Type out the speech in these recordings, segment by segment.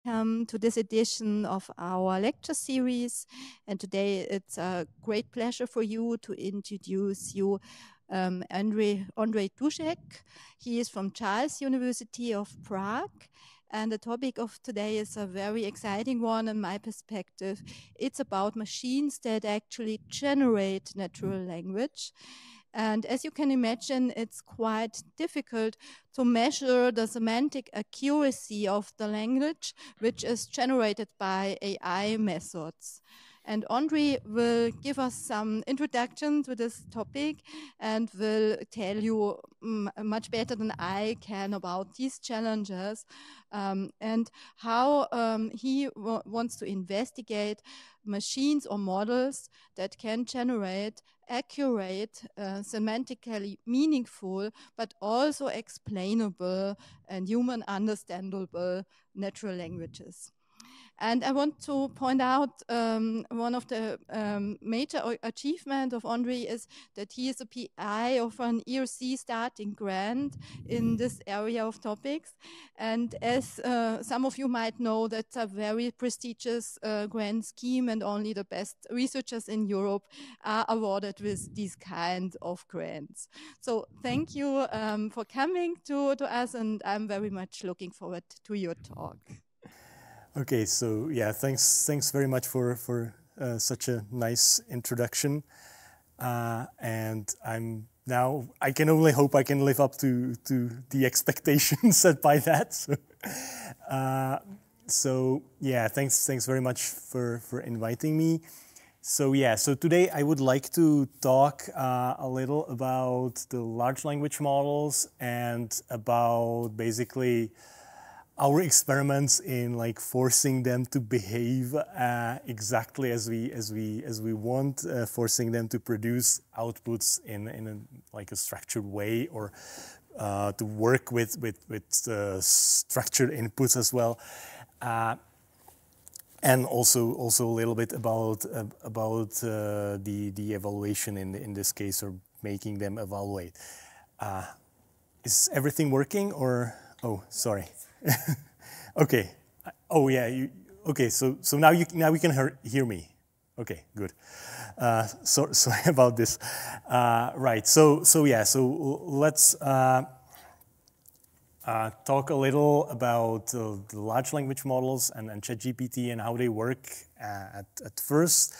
welcome to this edition of our lecture series. And today it's a great pleasure for you to introduce you Ondřej Dušek. He is from Charles University of Prague. And the topic of today is a very exciting one in my perspective. It's about machines that actually generate natural language. And as you can imagine, it's quite difficult to measure the semantic accuracy of the language, which is generated by AI methods. And Ondřej will give us some introduction to this topic and will tell you much better than I can about these challenges and how he wants to investigate machines or models that can generate accurate, semantically meaningful, but also explainable and human understandable natural languages. And I want to point out one of the major achievements of Ondřej is that he is a PI of an ERC starting grant in this area of topics. And as some of you might know, that's a very prestigious grant scheme, and only the best researchers in Europe are awarded with these kind of grants. So thank you for coming to us, and I'm very much looking forward to your talk. Okay, so yeah, thanks very much for such a nice introduction, and I can only hope I can live up to the expectations set by that. So yeah, thanks very much for inviting me. So yeah, so today I would like to talk a little about the large language models and about basically our experiments in like forcing them to behave exactly as we want, forcing them to produce outputs in a structured way, or to work with structured inputs as well, and also a little bit about the evaluation in this case, or making them evaluate. Is everything working, or sorry. Okay. Oh yeah. Okay. So now you can hear me. Okay. Good. Sorry about this. Right. So yeah. So let's talk a little about the large language models and ChatGPT and how they work at first.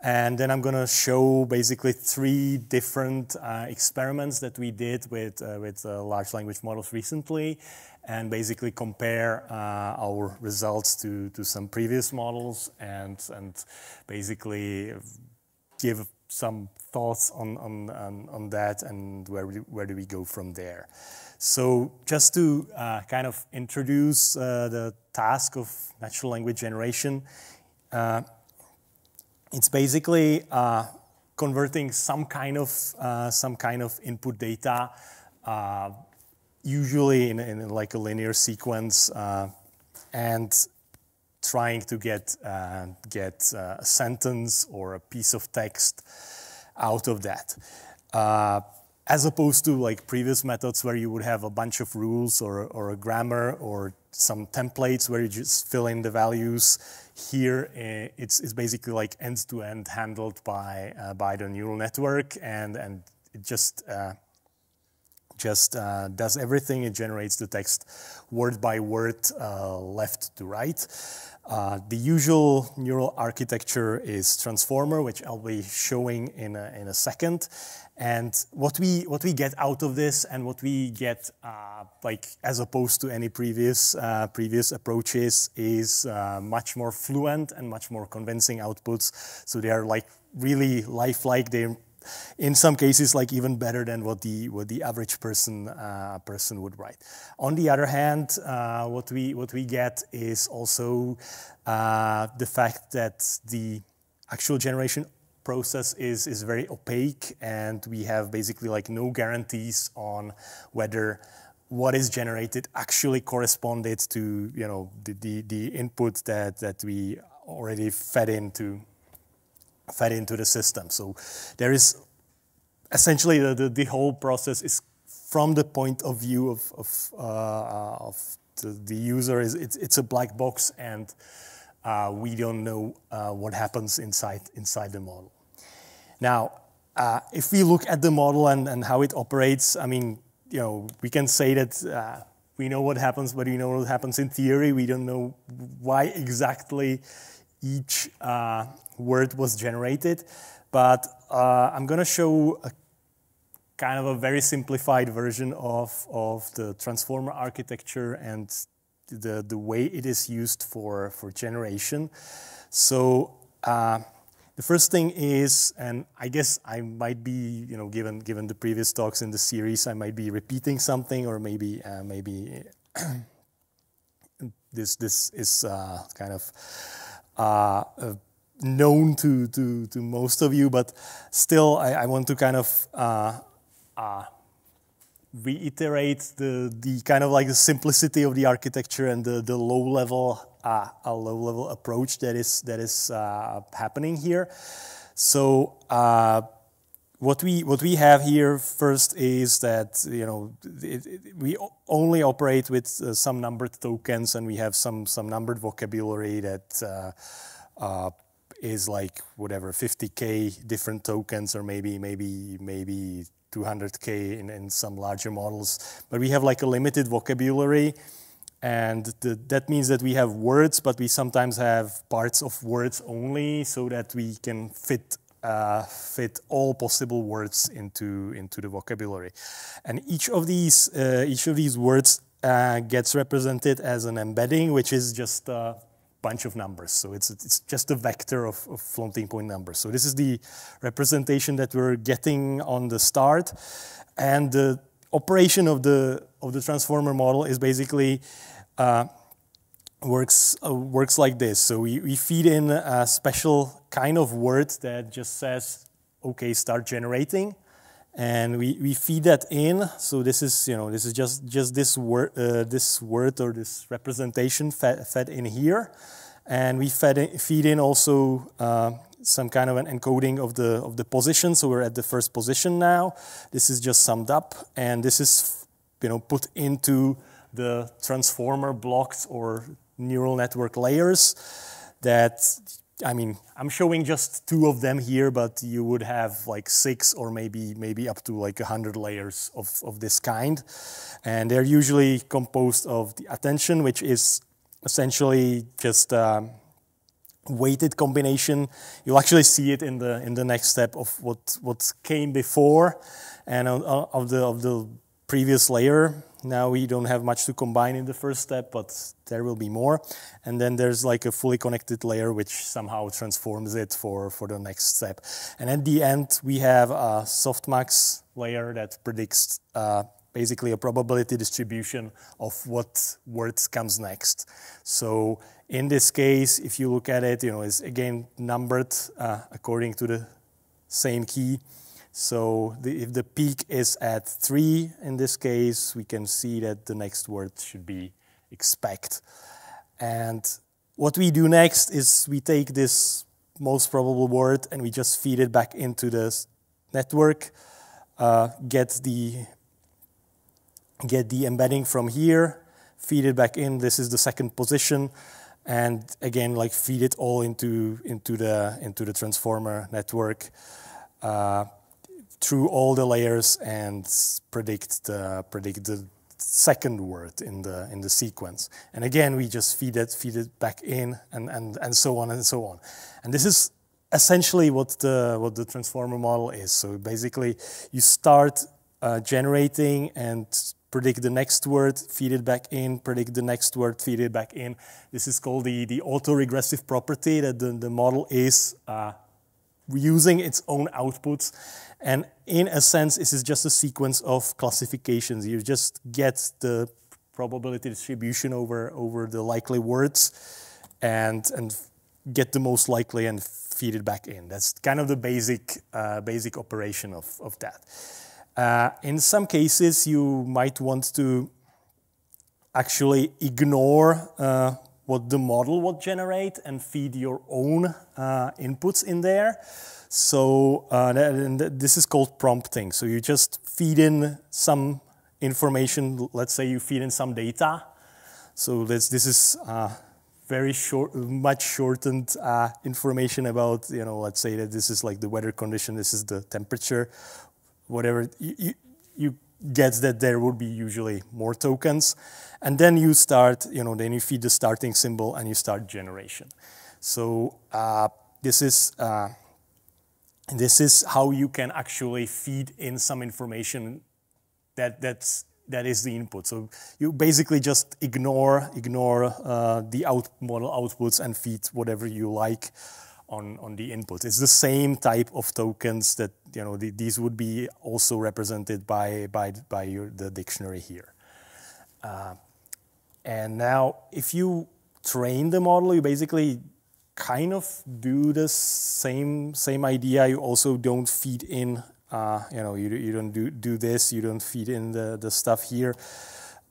And then I'm going to show basically 3 different experiments that we did with large language models recently, and basically compare our results to some previous models, and basically give some thoughts on that, and where do we go from there. So just to kind of introduce the task of natural language generation, it's basically converting some kind of input data, usually in like a linear sequence, and trying to get a sentence or a piece of text out of that. As opposed to like previous methods where you would have a bunch of rules or a grammar or some templates where you just fill in the values. Here it's basically like end-to-end handled by the neural network, and it just does everything. It generates the text word by word, left to right. The usual neural architecture is transformer, which I'll be showing in a second. And what we get out of this, and what we get like as opposed to any previous approaches, is much more fluent and much more convincing outputs. So they are like really lifelike. They're in some cases like even better than what the average person would write. On the other hand, what we get is also the fact that the actual generation process is very opaque, and we have basically like no guarantees on whether what is generated actually corresponded to the input that we already fed into the system. So there is essentially the whole process is from the point of view of the user it's a black box, and we don't know what happens inside the model. Now, if we look at the model and how it operates, I mean, we can say that we know what happens, but we know what happens in theory. We don't know why exactly each word was generated. But I'm going to show a kind of a very simplified version of the transformer architecture and the way it is used for generation. So the first thing is, and I guess I might be, given the previous talks in the series, I might be repeating something, or maybe this is kind of known to most of you, but still I want to kind of reiterate the kind of like the simplicity of the architecture and the low level approach that is happening here. So what we have here first is that we only operate with some numbered tokens, and we have some numbered vocabulary that is like whatever 50K different tokens, or maybe 200K in some larger models. But we have like a limited vocabulary, and that means that we have words, but we sometimes have parts of words only, so that we can fit all possible words into the vocabulary. And each of these words gets represented as an embedding, which is just a bunch of numbers. So it's just a vector of floating point numbers. So this is the representation that we're getting on the start, and the operation of the transformer model is basically works like this. So we feed in a special kind of word that just says, okay, start generating, and we feed that in. So this is just this word or this representation fed in here, and we feed in also some kind of an encoding of the position. So we're at the first position now. This is just summed up, and this is put into the transformer blocks or neural network layers that, I mean, I'm showing just 2 of them here, but you would have like 6 or maybe up to like 100 layers of this kind. And they're usually composed of the attention, which is essentially just weighted combination. You'll actually see it in the next step of what came before and of the previous layer. Now we don't have much to combine in the first step, but there will be more. And then there's like a fully connected layer which somehow transforms it for the next step. And at the end, we have a softmax layer that predicts basically a probability distribution of what words comes next. So in this case, if you look at it, it's again numbered according to the same key. So if the peak is at 3 in this case, we can see that the next word should be expect. And what we do next is we take this most probable word and we just feed it back into the network, get the embedding from here, feed it back in. This is the second position, and again, like feed it all into the transformer network through all the layers and predict the second word in the sequence. And again, we just feed it back in, and so on and so on. And this is essentially what the transformer model is. So basically, you start generating and predict the next word, feed it back in, predict the next word, feed it back in. This is called the autoregressive property, that the model is using its own outputs. And in a sense, this is just a sequence of classifications. You just get the probability distribution over the likely words and get the most likely and feed it back in. That's kind of the basic operation of that. In some cases, you might want to actually ignore what the model would generate and feed your own inputs in there. So this is called prompting. So you just feed in some information. Let's say you feed in some data. So this is very short, much shortened information about, let's say that this is like the weather condition, this is the temperature, whatever. You get that there would be usually more tokens. And then you start, then you feed the starting symbol and you start generation. So this is how you can actually feed in some information that is the input. So you basically just ignore the model outputs and feed whatever you like on the input. It's the same type of tokens that these would be also represented by the dictionary here. And now, if you train the model, you basically kind of do the same idea. You also don't feed in. You don't do this. You don't feed in the stuff here.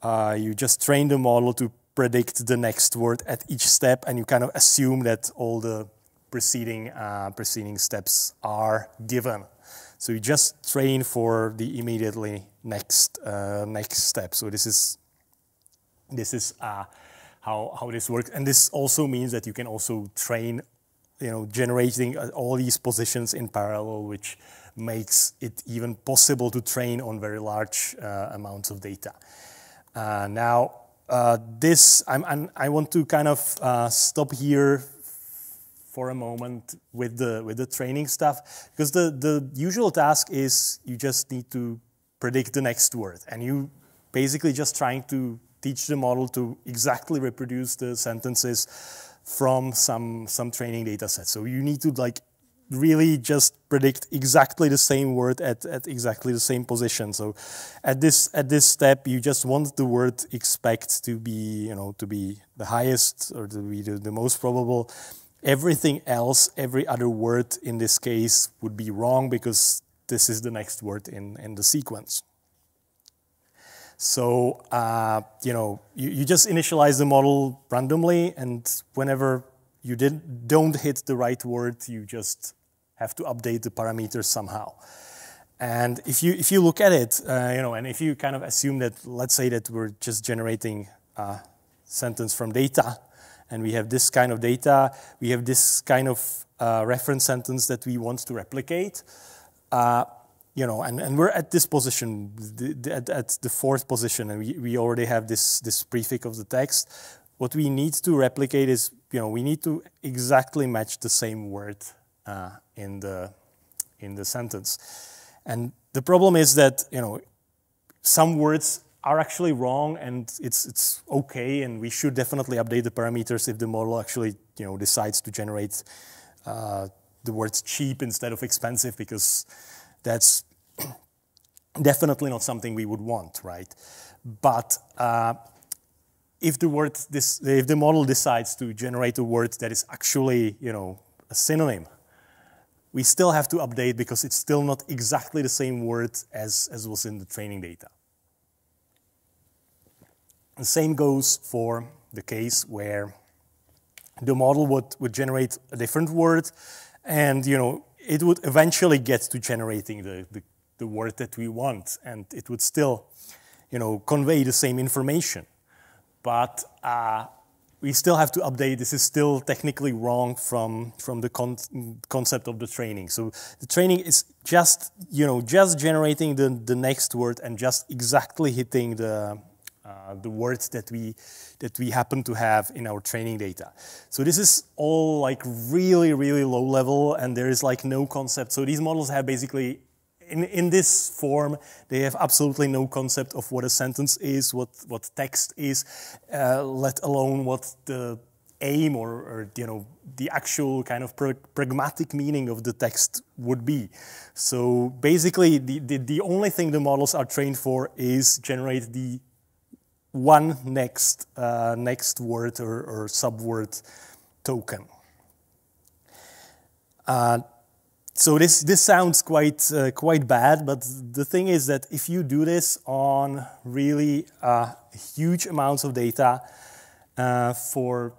You just train the model to predict the next word at each step, and you kind of assume that all the preceding steps are given. So you just train for the immediately next step. So this is how this works, and this also means that you can also train, generating all these positions in parallel, which makes it even possible to train on very large amounts of data. Now, I want to kind of stop here for a moment with the training stuff, because the usual task is you just need to predict the next word, and you basically just trying to teach the model to exactly reproduce the sentences from some training data set. So you need to really just predict exactly the same word at exactly the same position. So at this step, you just want the word expect to be the highest, or to be the most probable. Everything else, every other word in this case would be wrong, because this is the next word in the sequence. So you just initialize the model randomly, and whenever you don't hit the right word, you just have to update the parameters somehow. And if you look at it, and if you kind of assume that, let's say that we're just generating a sentence from data, and we have this kind of data, we have this kind of reference sentence that we want to replicate, and we're at this position, at the fourth position, and we already have this prefix of the text. What we need to replicate is, we need to exactly match the same word in the sentence. And the problem is that, some words are actually wrong, and it's okay, and we should definitely update the parameters if the model actually, decides to generate the words cheap instead of expensive, because that's definitely not something we would want, right? But if the model decides to generate a word that is actually, a synonym, we still have to update, because it's still not exactly the same word as was in the training data. The same goes for the case where the model would generate a different word, and it would eventually get to generating the word that we want, and it would still convey the same information. But we still have to update. This is still technically wrong from the concept of the training. So the training is just generating the next word and just exactly hitting the words that we happen to have in our training data. So this is all really, really low level, and there is no concept. So these models have basically, in this form, they have absolutely no concept of what a sentence is, what text is, let alone what the aim or the actual kind of pragmatic meaning of the text would be. So basically, the only thing the models are trained for is generate the one next word or subword token. So this sounds quite bad, but the thing is that if you do this on really huge amounts of data for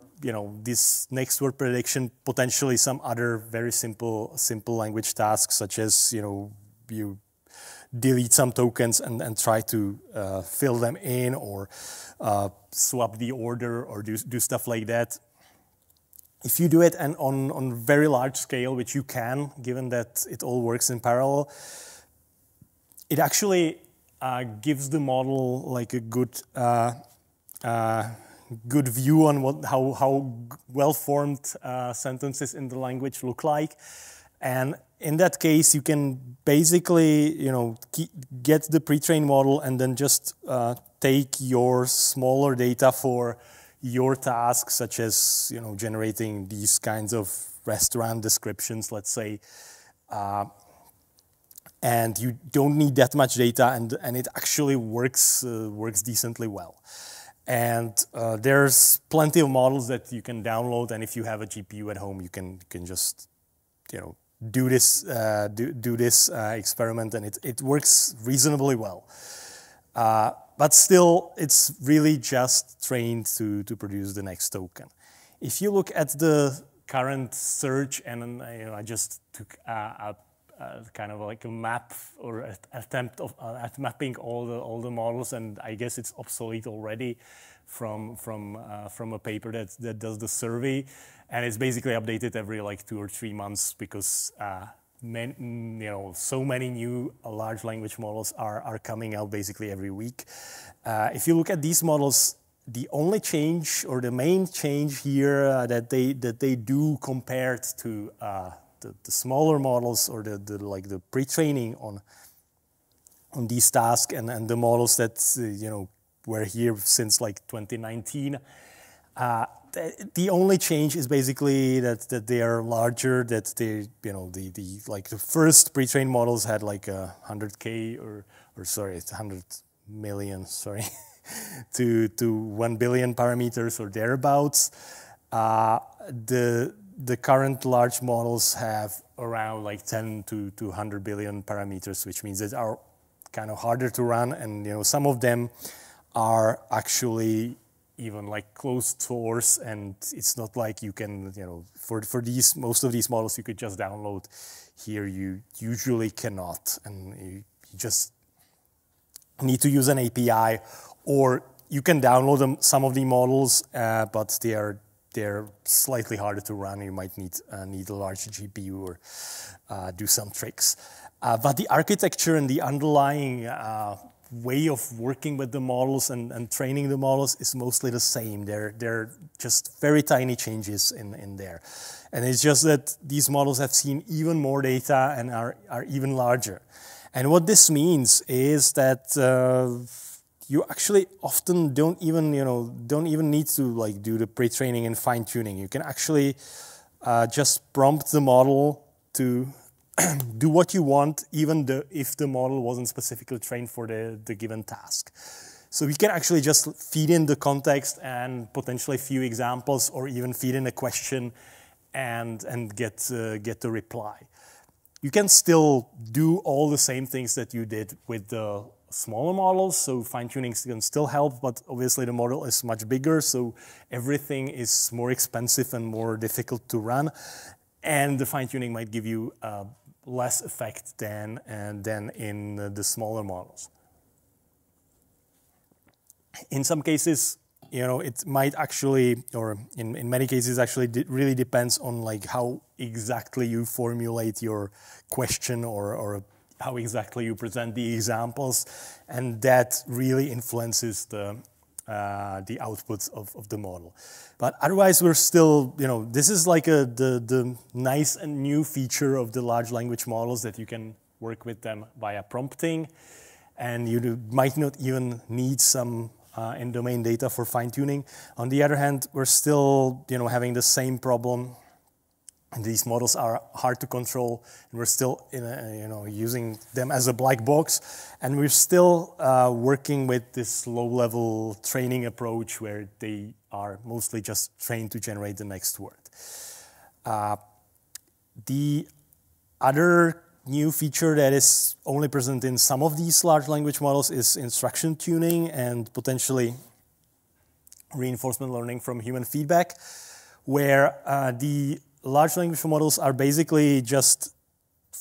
this next word prediction, potentially some other very simple language tasks, such as you delete some tokens and try to fill them in, or swap the order, or do stuff like that. If you do it and on very large scale, which you can, given that it all works in parallel, it actually gives the model like a good view on how well-formed sentences in the language look like. And in that case, you can basically, get the pre-trained model and then just take your smaller data for your tasks, such as, generating these kinds of restaurant descriptions, let's say, and you don't need that much data, and it actually works decently well. And there's plenty of models that you can download, and if you have a GPU at home, you can just, do this experiment, and it works reasonably well. But still, it's really just trained to produce the next token. If you look at the current search, and I just took a kind of like a map or attempt at mapping all the models, and I guess it's obsolete already from a paper that does the survey, and it's basically updated every like 2 or 3 months because so many new large language models are coming out basically every week. If you look at these models, the only change or the main change here that they do compared to the smaller models, or the pre-training on these tasks, and the models that were here since like 2019. The only change is basically that they are larger. That they the first pre-trained models had like 100K or sorry, it's 100 million, sorry, to 1 billion parameters or thereabouts. The current large models have around like 10 to 100 billion parameters, which means that are kind of harder to run, and some of them are actually even like closed source, and it's not like you can, for most of these models you could just download. Here you usually cannot, and you just need to use an API, or you can download some of the models, but they're slightly harder to run. You might need a large GPU or do some tricks. But the architecture and the underlying way of working with the models and training the models is mostly the same. They're just very tiny changes in there. And it's just that these models have seen even more data and are even larger. And what this means is that you actually often don't even need to like do the pre-training and fine-tuning. You can actually just prompt the model to do what you want, even if the model wasn't specifically trained for the given task. So we can actually just feed in the context and potentially a few examples, or even feed in a question and get the reply. You can still do all the same things that you did with the smaller models, so fine-tuning can still help, but obviously the model is much bigger, so everything is more expensive and more difficult to run, and the fine-tuning might give you less effect than in the smaller models. In some cases, it might actually, or in many cases actually, really depends on like how exactly you formulate your question, or how exactly you present the examples, and that really influences the outputs of the model. But otherwise, we're still, this is like the nice and new feature of the large language models, that you can work with them via prompting, and you might not even need some in-domain data for fine-tuning. On the other hand, we're still, having the same problem. And these models are hard to control, and we're still using them as a black box, and we're still working with this low-level training approach, where they are mostly just trained to generate the next word. The other new feature that is only present in some of these large language models is instruction tuning and potentially reinforcement learning from human feedback, where the large language models are basically just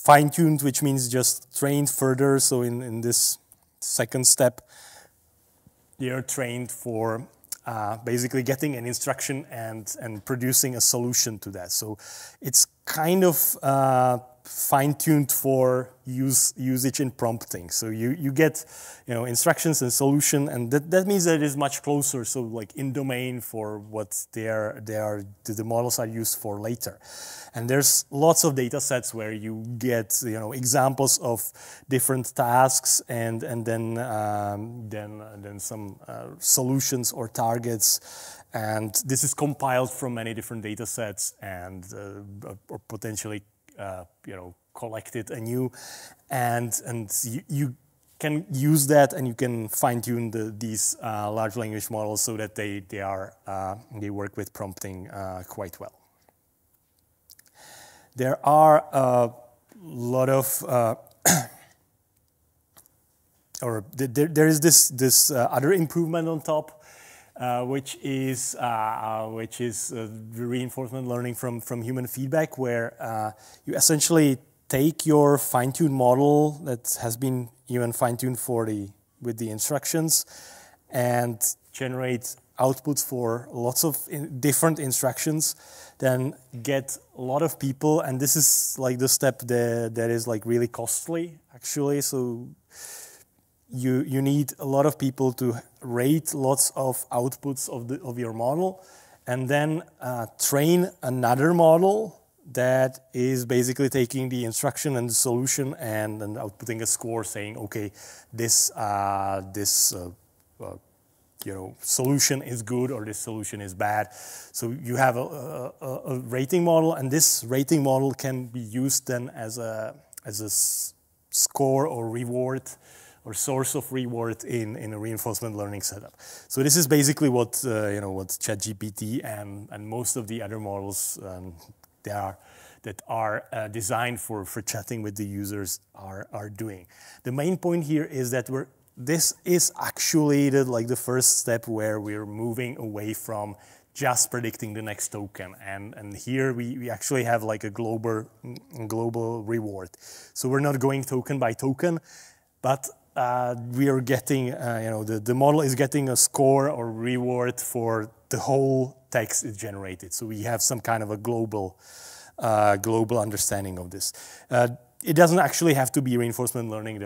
fine-tuned, which means just trained further. So in this second step, they are trained for basically getting an instruction and producing a solution to that. So it's kind of fine-tuned for usage in prompting. So you get instructions and solution, and that means that it is much closer. So like in domain for what the models are used for later. And there's lots of data sets where you get examples of different tasks and then some solutions or targets. And this is compiled from many different data sets and or potentially collected anew, and you can use that, and you can fine-tune these large language models so that they work with prompting quite well. There are a lot of there is this other improvement on top. Which is reinforcement learning from human feedback, where you essentially take your fine-tuned model that has been even fine-tuned with the instructions and generate outputs for lots of different instructions, then get a lot of people, and this is like the step that is like really costly actually. So you need a lot of people to rate lots of outputs of your model, and then train another model that is basically taking the instruction and the solution and outputting a score saying, okay, this solution is good or this solution is bad. So you have a rating model, and this rating model can be used then as a score or reward or source of reward in a reinforcement learning setup. So this is basically what what ChatGPT and most of the other models that are designed for chatting with the users are doing. The main point here is that this is actually the first step where we're moving away from just predicting the next token, and here we actually have like a global reward. So we're not going token by token, but we are getting, the model is getting a score or reward for the whole text it generated. So we have some kind of a global understanding of this. It doesn't actually have to be reinforcement learning.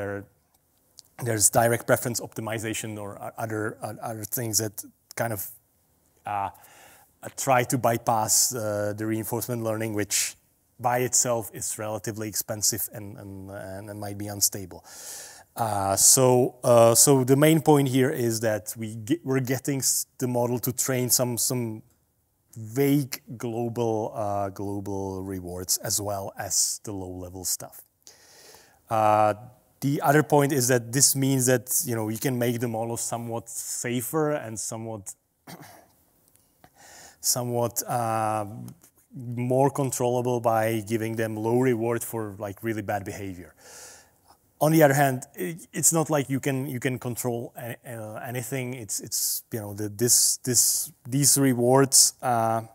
There's direct preference optimization or other things that kind of try to bypass the reinforcement learning, which by itself is relatively expensive and might be unstable. So the main point here is that we're getting the model to train some vague global rewards as well as the low-level stuff. The other point is that this means that you can make the model somewhat safer and somewhat more controllable by giving them low reward for like really bad behavior. On the other hand, it's not like you can control anything. It's these rewards are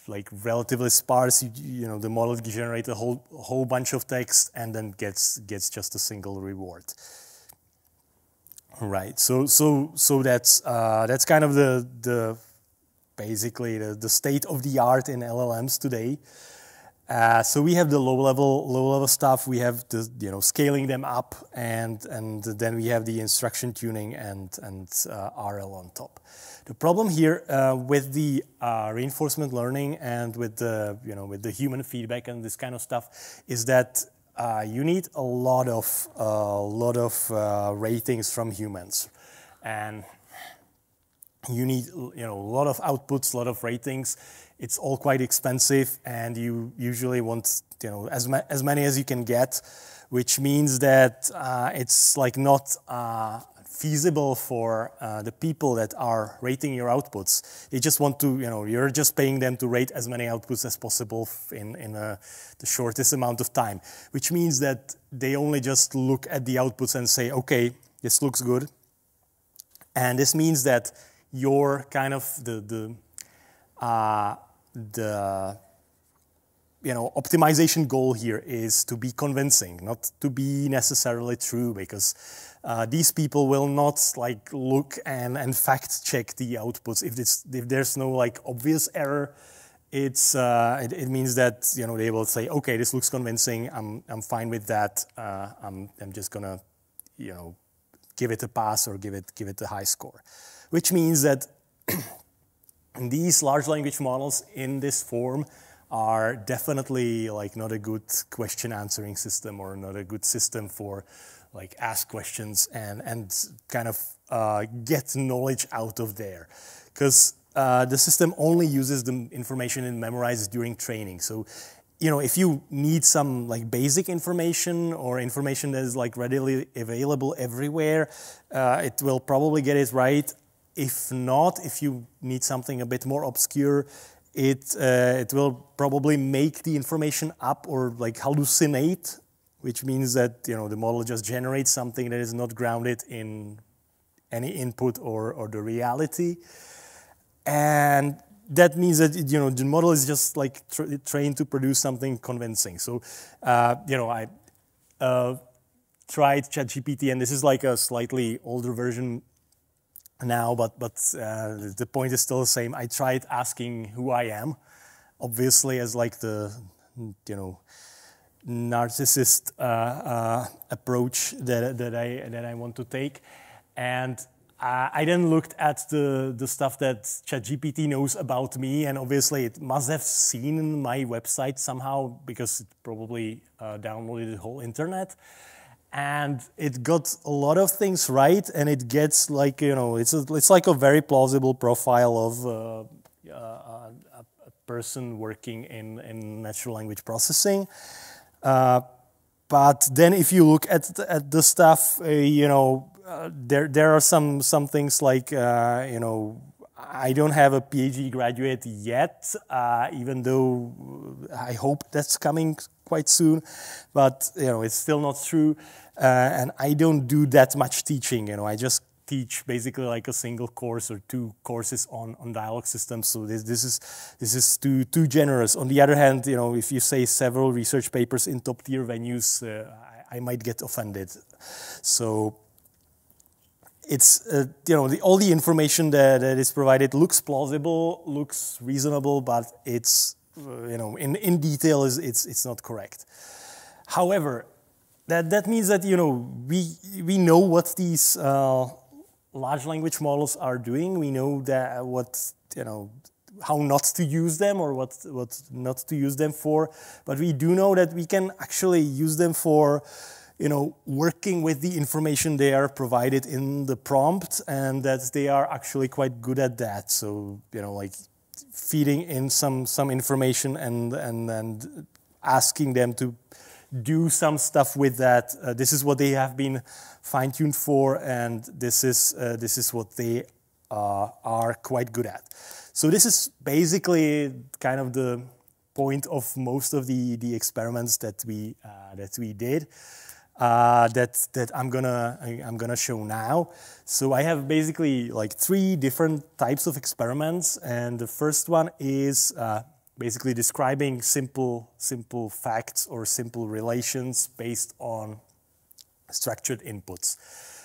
like relatively sparse. The model generates a whole bunch of text and then gets just a single reward. Right. So that's kind of the basically the state of the art in LLMs today. So we have the low level stuff. We have the scaling them up, and then we have the instruction tuning and RL on top. The problem here with the reinforcement learning and with the with the human feedback and this kind of stuff is that you need a lot of ratings from humans, and you need a lot of outputs, a lot of ratings. It's all quite expensive, and you usually want as many as you can get, which means that it's like not feasible for the people that are rating your outputs. They just want to, you're just paying them to rate as many outputs as possible in the shortest amount of time, which means that they only just look at the outputs and say, okay, this looks good. And this means that your kind of optimization goal here is to be convincing, not to be necessarily true, because these people will not like look and fact check the outputs. If there's no like obvious error, it means that they will say, okay, this looks convincing. I'm fine with that. I'm just gonna give it a pass or give it a high score, which means that these large language models in this form are definitely like not a good question answering system, or not a good system for like ask questions and kind of get knowledge out of there, because the system only uses the information it memorizes during training. So if you need some like basic information or information that is like readily available everywhere, it will probably get it right. If not, if you need something a bit more obscure, it will probably make the information up or like hallucinate, which means that the model just generates something that is not grounded in any input or the reality, and that means that the model is just like trained to produce something convincing. So I tried ChatGPT, and this is like a slightly older version now, but the point is still the same. I tried asking who I am, obviously as like the narcissist approach that I want to take, and I then looked at the stuff that ChatGPT knows about me, and obviously it must have seen my website somehow, because it probably downloaded the whole internet. And it got a lot of things right, and it gets like, it's like a very plausible profile of a person working in natural language processing. But then if you look at the stuff, there are some things like, I don't have a PhD graduate yet, even though I hope that's coming quite soon, but it's still not true. And I don't do that much teaching. I just teach basically like a single course or 2 courses on dialogue systems. So this is too generous. On the other hand, if you say several research papers in top tier venues, I might get offended. So it's all the information that is provided looks plausible, looks reasonable, but it's in detail it's not correct. However, that means that we know what these large language models are doing. We know that how not to use them or what not to use them for. But we do know that we can actually use them for working with the information they are provided in the prompt, and that they are actually quite good at that. So like feeding in some information and asking them to do some stuff with that. This is what they have been fine-tuned for, and this is what they are quite good at. So this is basically kind of the point of most of the experiments that we did. That I'm gonna show now. So I have basically like 3 different types of experiments, and the first one is basically describing simple facts or simple relations based on structured inputs.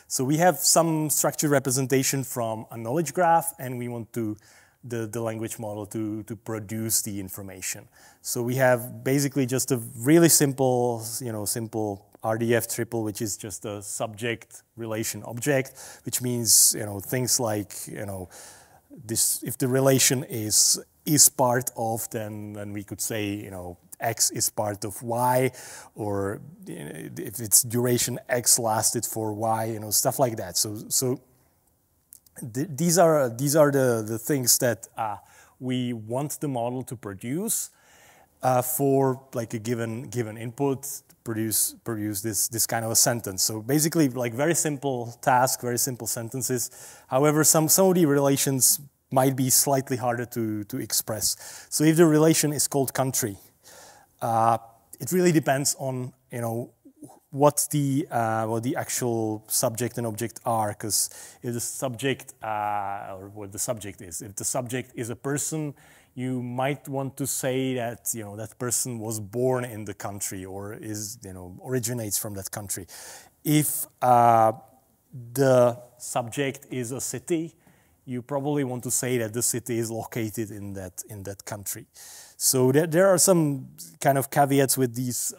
So we have some structured representation from a knowledge graph, and we want the language model to produce the information. So we have basically just a really simple RDF triple, which is just a subject relation object, which means things like this. If the relation is part of, then we could say X is part of Y, or if its duration X lasted for Y, stuff like that. So these are the things that we want the model to produce for like a given input. Produce this kind of a sentence. So basically, like very simple task, very simple sentences. However, some of the relations might be slightly harder to express. So if the relation is called country, it really depends on what the actual subject and object are. Because if the subject or what the subject is, if the subject is a person, you might want to say that, you know, that person was born in the country or is, you know, originates from that country. If the subject is a city, you probably want to say that the city is located in that country. So there are some kind of caveats with these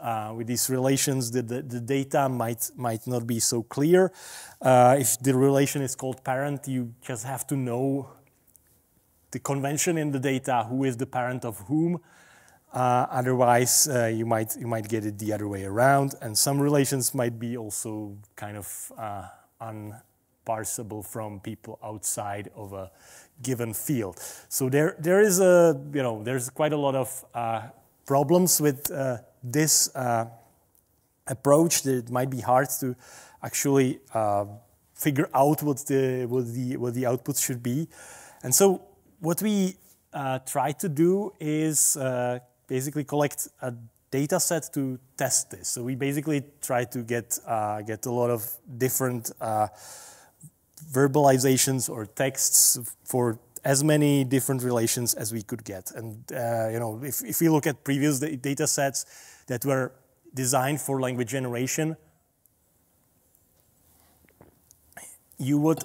relations. The data might not be so clear. If the relation is called parent, you just have to know the convention in the data, who is the parent of whom. Otherwise, you might get it the other way around, and some relations might be also kind of unparsable from people outside of a given field. So there is there's quite a lot of problems with this approach. That it might be hard to actually figure out what the output should be, and so what we try to do is basically collect a data set to test this. So we basically try to get a lot of different verbalizations or texts for as many different relations as we could get. And if we look at previous data sets that were designed for language generation, you would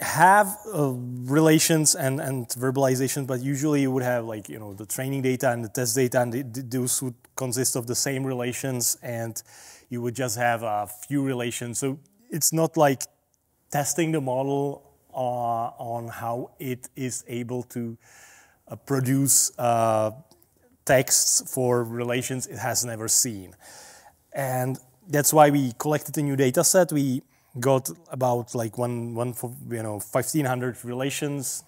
have relations and verbalization, but usually you would have the training data and the test data, and those would consist of the same relations, and you would just have a few relations. So it's not like testing the model on how it is able to produce texts for relations it has never seen. And that's why we collected a new data set. We got about 1,500 relations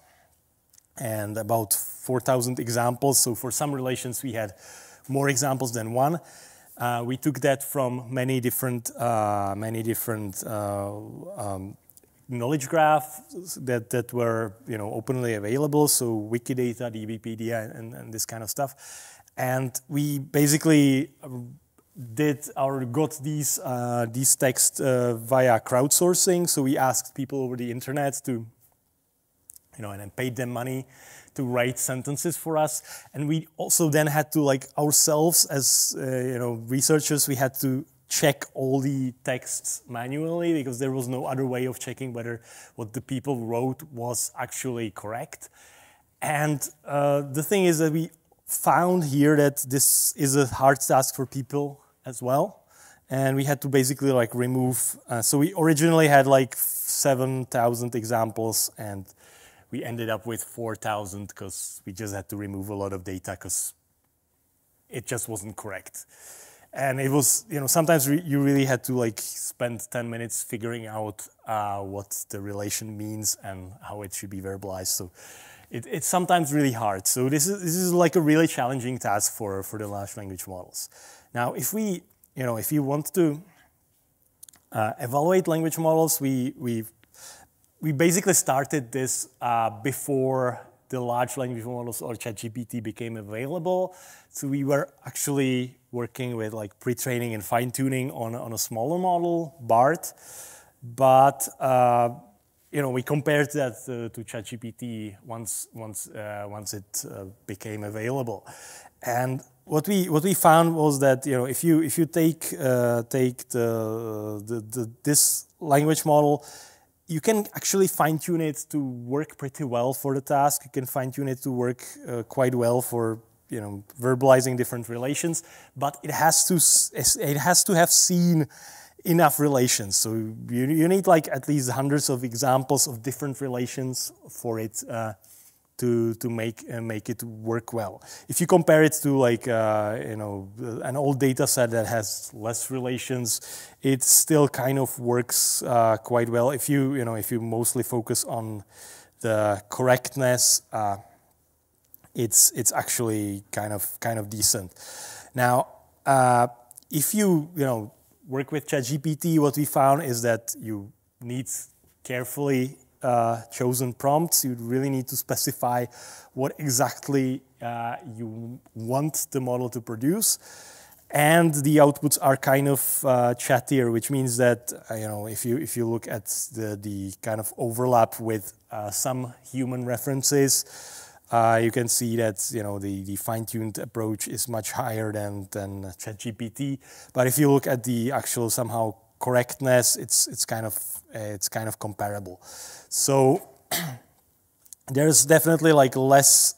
and about 4,000 examples. So for some relations we had more examples than one. We took that from many different knowledge graphs that were openly available. So Wikidata, DBpedia, and this kind of stuff. And we basically got these texts via crowdsourcing. So we asked people over the internet to, and then paid them money to write sentences for us. And we also then had to, ourselves as researchers, we had to check all the texts manually because there was no other way of checking whether what the people wrote was actually correct. And the thing is that we found here that this is a hard task for people as well, and we had to basically remove. So we originally had 7,000 examples, and we ended up with 4,000 because we just had to remove a lot of data because it just wasn't correct. And it was, sometimes you really had to spend 10 minutes figuring out what the relation means and how it should be verbalized. So it's sometimes really hard. So this is a really challenging task for the large language models. Now, if you want to evaluate language models, we basically started this before the large language models or ChatGPT became available. So we were actually working with pre-training and fine-tuning on a smaller model, BART, but we compared that to ChatGPT once it became available. And what we found was that if you take this language model, you can actually fine-tune it to work pretty well for the task. You can fine-tune it to work quite well for verbalizing different relations, but it has to have seen enough relations. So you need at least hundreds of examples of different relations for it to make it work well. If you compare it to an old data set that has less relations, it still kind of works quite well. If you mostly focus on the correctness, it's actually kind of decent. Now, if you work with ChatGPT, what we found is that you need carefully chosen prompts. You really need to specify what exactly you want the model to produce. And the outputs are kind of chattier, which means that if you look at the kind of overlap with some human references, you can see that the fine-tuned approach is much higher than ChatGPT. But if you look at the actual somehow correctness, it's kind of comparable. So there's definitely like less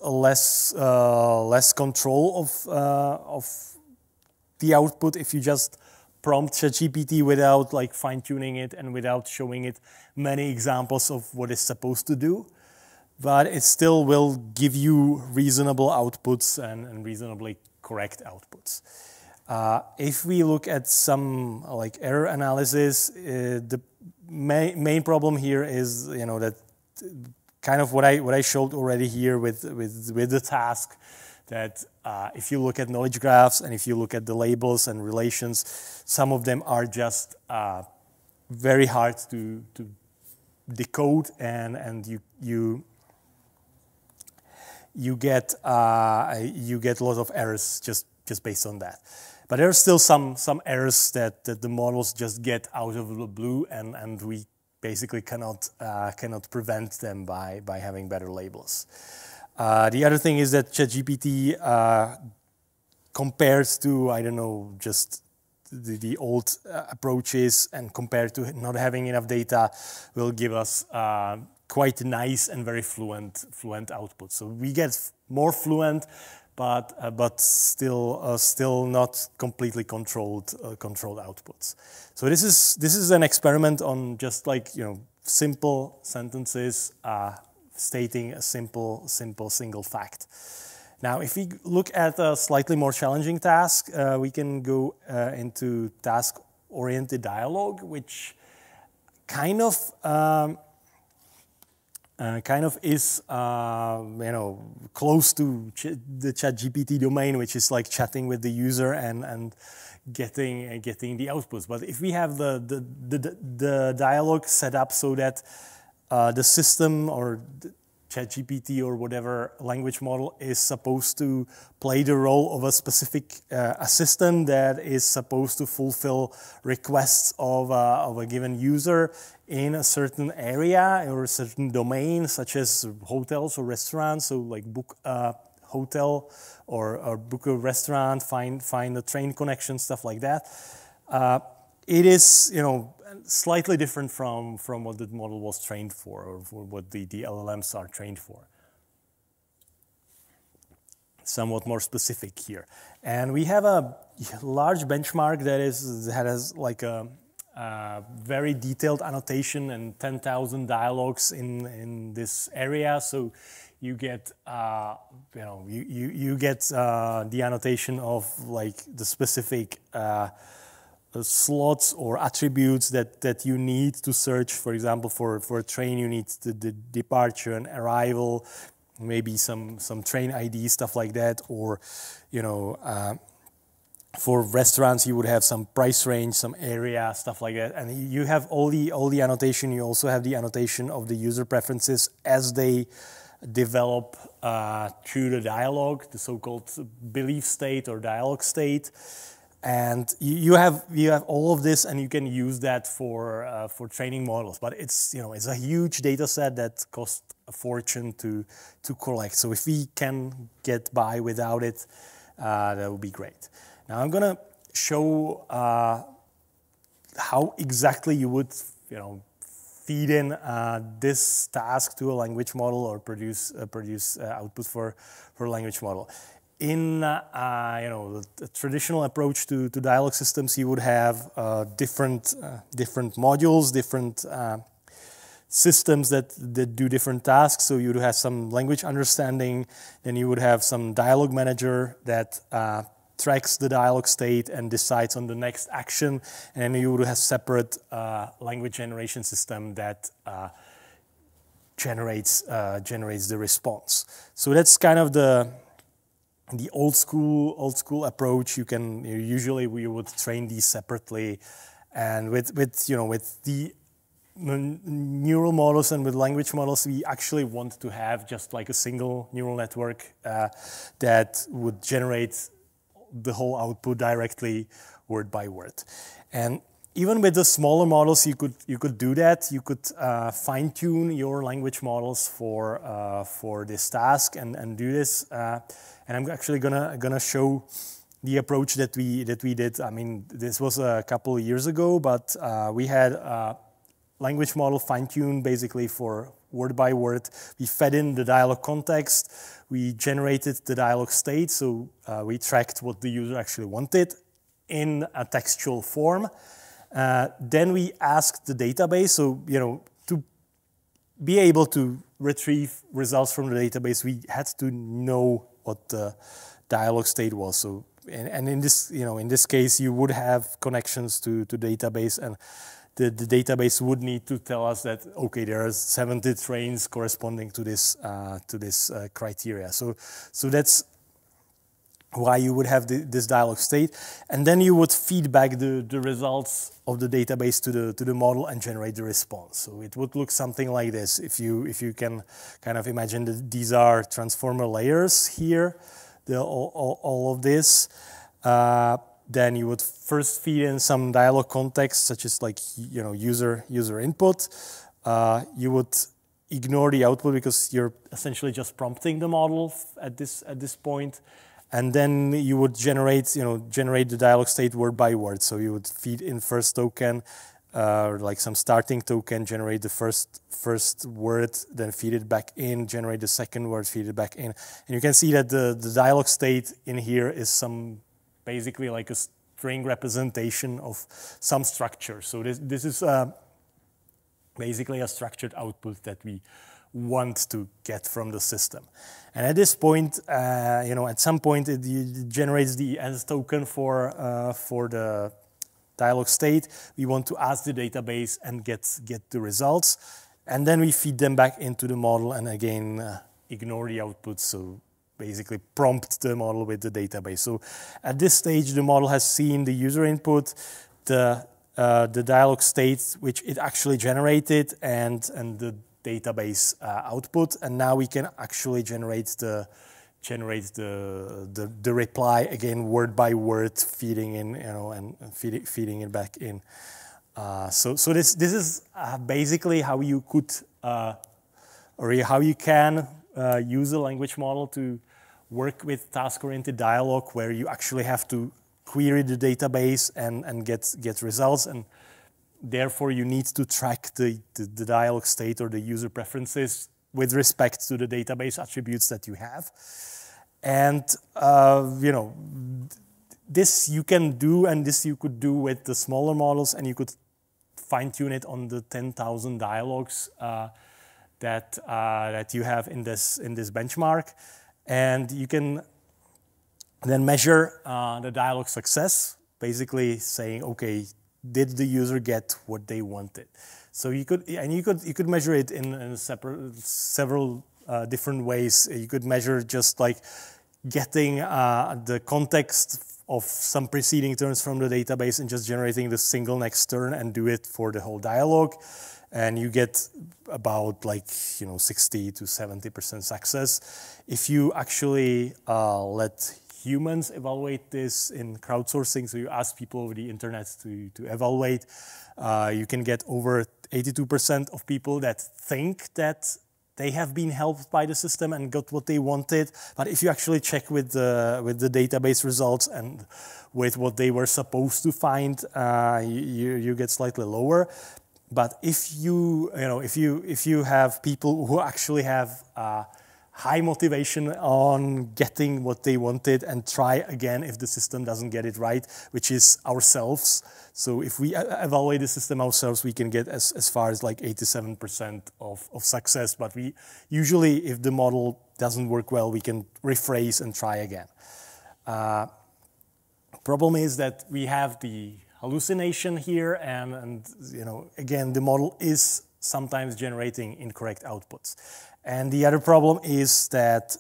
control of the output if you just prompt ChatGPT without like fine-tuning it and without showing it many examples of what it's supposed to do. But it still will give you reasonable outputs and reasonably correct outputs. If we look at some like error analysis, the main problem here is that kind of what I showed already here with the task, that if you look at knowledge graphs and if you look at the labels and relations, some of them are just very hard to decode, and you get a lot of errors just based on that. But there are still some errors that the models just get out of the blue, and we basically cannot prevent them by having better labels. The other thing is that ChatGPT compared to, I don't know, just the old approaches, and compared to not having enough data, will give us quite nice and very fluent output. So we get more fluent, but still not completely controlled outputs. So this is an experiment on just like simple sentences stating a simple single fact. Now, if we look at a slightly more challenging task, we can go into task-oriented dialogue, which kind of is close to the ChatGPT domain, which is like chatting with the user and getting the outputs. But if we have the dialogue set up so that the system or ChatGPT or whatever language model is supposed to play the role of a specific assistant that is supposed to fulfill requests of a given user in a certain area or a certain domain, such as hotels or restaurants. So like book a hotel or book a restaurant, find a train connection, stuff like that. It is, slightly different from what the model was trained for, or for what the LLMs are trained for. Somewhat more specific here. And we have a large benchmark that has like a very detailed annotation and 10,000 dialogues in this area. So you get you get the annotation of like the specific slots or attributes that you need to search. For example, for a train, you need the departure and arrival, maybe some train ID, stuff like that. Or, for restaurants, you would have some price range, some area, stuff like that. And you have all the annotation. You also have the annotation of the user preferences as they develop through the dialogue, the so-called belief state or dialogue state. And you have all of this, and you can use that for training models. But it's a huge data set that costs a fortune to collect. So if we can get by without it, that would be great. Now I'm gonna show how exactly you would feed in this task to a language model or produce output for a language model. In the traditional approach to dialogue systems, you would have different modules, different systems that do different tasks. So you would have some language understanding, then you would have some dialogue manager that tracks the dialogue state and decides on the next action, and then you would have separate language generation system that generates the response. So that's kind of the old school approach. Usually we would train these separately, and with the neural models and with language models, we actually want to have just like a single neural network that would generate the whole output directly word by word. And even with the smaller models, you could do that. You could fine tune your language models for this task and do this. And I'm actually gonna show the approach that we did. I mean, this was a couple of years ago, but we had a language model fine-tuned basically for word by word. We fed in the dialogue context. We generated the dialogue state, so we tracked what the user actually wanted in a textual form. Then we asked the database, so to be able to retrieve results from the database, we had to know what the dialogue state was. So, and in this case, you would have connections to database, and the database would need to tell us that, okay, there are 70 trains corresponding to this criteria. So that's why you would have this dialogue state, and then you would feed back the results of the database to the model and generate the response. So it would look something like this. If you can kind of imagine that these are transformer layers here, all of this. Then you would first feed in some dialogue context, such as like user input. You would ignore the output because you're essentially just prompting the model at this point, and then you would generate the dialogue state word by word. So you would feed in first token, like some starting token, generate the first word, then feed it back in, generate the second word, feed it back in, and you can see that the dialogue state in here is basically like a string representation of some structure. So this is basically a structured output that we want to get from the system. And at this point, at some point it generates the as token for the dialogue state. We want to ask the database and get the results, and then we feed them back into the model, and again ignore the output. So basically prompt the model with the database. So at this stage, the model has seen the user input, the dialogue state which it actually generated, and the database output, and now we can actually generate the reply again word by word, feeding in and feeding it back in. So this is basically how you could or how you can use a language model to work with task-oriented dialogue, where you actually have to query the database and get results, and therefore you need to track the dialogue state or the user preferences with respect to the database attributes that you have. And this you can do, and this you could do with the smaller models, and you could fine-tune it on the 10,000 dialogues that you have in this benchmark, and you can then measure the dialogue success, basically saying, okay, did the user get what they wanted? So you could measure it in several different ways. You could measure just like getting the context of some preceding turns from the database and just generating the single next turn and do it for the whole dialogue. And you get about 60 to 70% success. If you actually let humans evaluate this in crowdsourcing, so you ask people over the internet to evaluate, you can get over 82% of people that think that they have been helped by the system and got what they wanted. But if you actually check with the database results and with what they were supposed to find, you get slightly lower. But if you have people who actually have high motivation on getting what they wanted and try again if the system doesn't get it right, which is ourselves. So if we evaluate the system ourselves, we can get as far as 87% of success. But we usually, if the model doesn't work well, we can rephrase and try again. Problem is that we have the hallucination here, and again, the model is sometimes generating incorrect outputs. And the other problem is that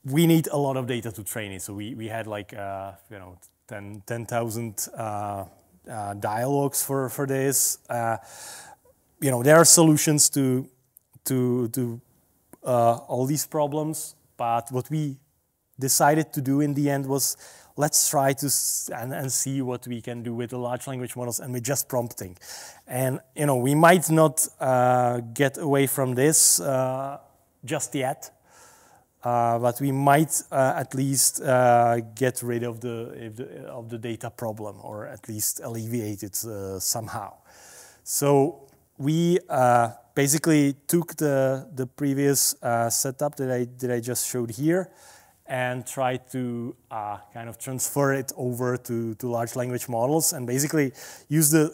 we need a lot of data to train it. So we had 10,000 dialogues for this. There are solutions to all these problems, but what we decided to do in the end was let's try to and see what we can do with the large language models and with just prompting. And we might not get away from this just yet, but we might at least get rid of the data problem, or at least alleviate it somehow. So we basically took the previous setup that I just showed here, and try to kind of transfer it over to large language models, and basically use the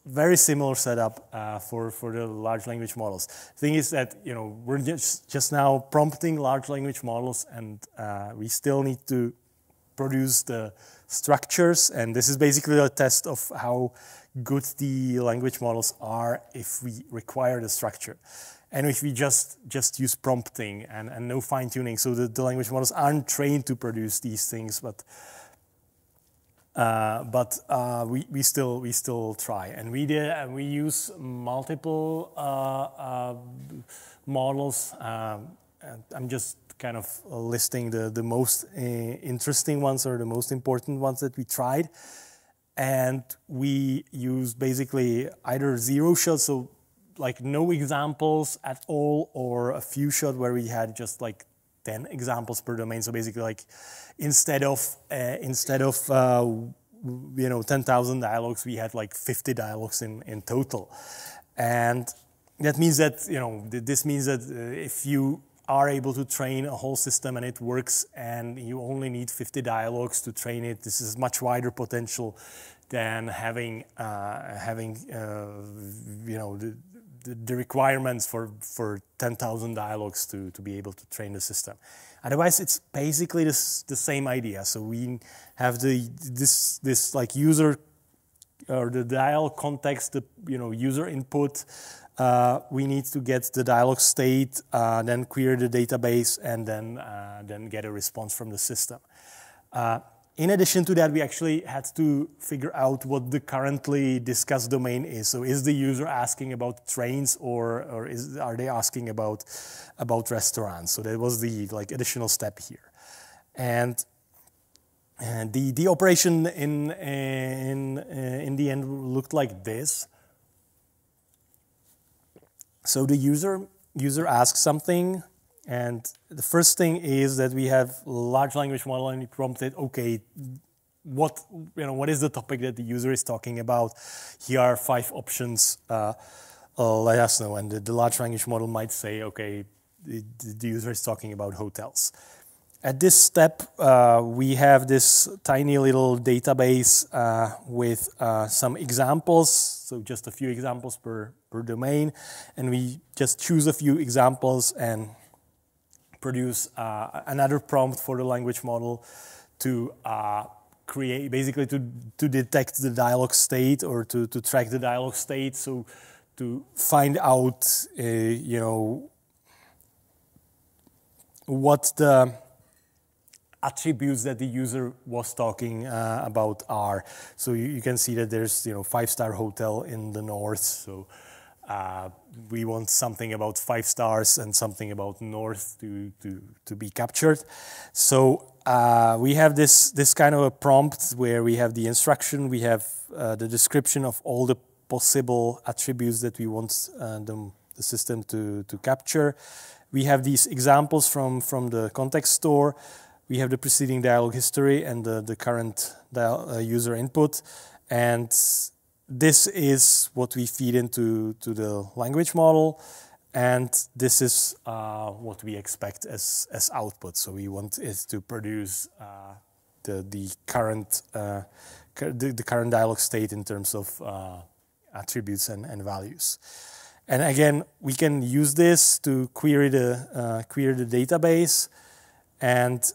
very similar setup for the large language models. The thing is that we're just now prompting large language models, and we still need to produce the structures, and this is basically a test of how good the language models are if we require the structure. And if we just use prompting and no fine-tuning, so the language models aren't trained to produce these things, but we still try, and we use multiple models. And I'm just kind of listing the most interesting ones, or the most important ones that we tried, and we use basically either zero shots, so like no examples at all, or a few shots where we had just like 10 examples per domain. So basically, like instead of 10,000 dialogues, we had like 50 dialogues in total. And that means that this means that if you are able to train a whole system and it works, and you only need 50 dialogues to train it, this is much wider potential than having the requirements for 10,000 dialogues to be able to train the system. Otherwise, it's basically the same idea. So we have this like user, or the dialogue context, the user input. We need to get the dialogue state, then query the database, and then get a response from the system. In addition to that, we actually had to figure out what the currently discussed domain is. So is the user asking about trains, or are they asking about restaurants? So that was the additional step here. And the operation in the end looked like this. So the user asks something, and the first thing is that we have a large language model, and we prompted, okay, what is the topic that the user is talking about? Here are 5 options. Let us know. And the large language model might say, okay, the user is talking about hotels. At this step, we have this tiny little database with some examples, so just a few examples per domain, and we just choose a few examples and produce another prompt for the language model to create, basically to detect the dialogue state, or to track the dialogue state, so to find out, what the attributes that the user was talking about are. So you can see that there's 5-star hotel in the north. So we want something about 5 stars and something about north to be captured. So we have this kind of a prompt where we have the instruction, we have the description of all the possible attributes that we want the system to capture. We have these examples from the context store. We have the preceding dialogue history and the current user input. And this is what we feed into the language model. And this is what we expect as output. So we want it to produce the current dialogue state in terms of attributes and values. And again, we can use this to query the database and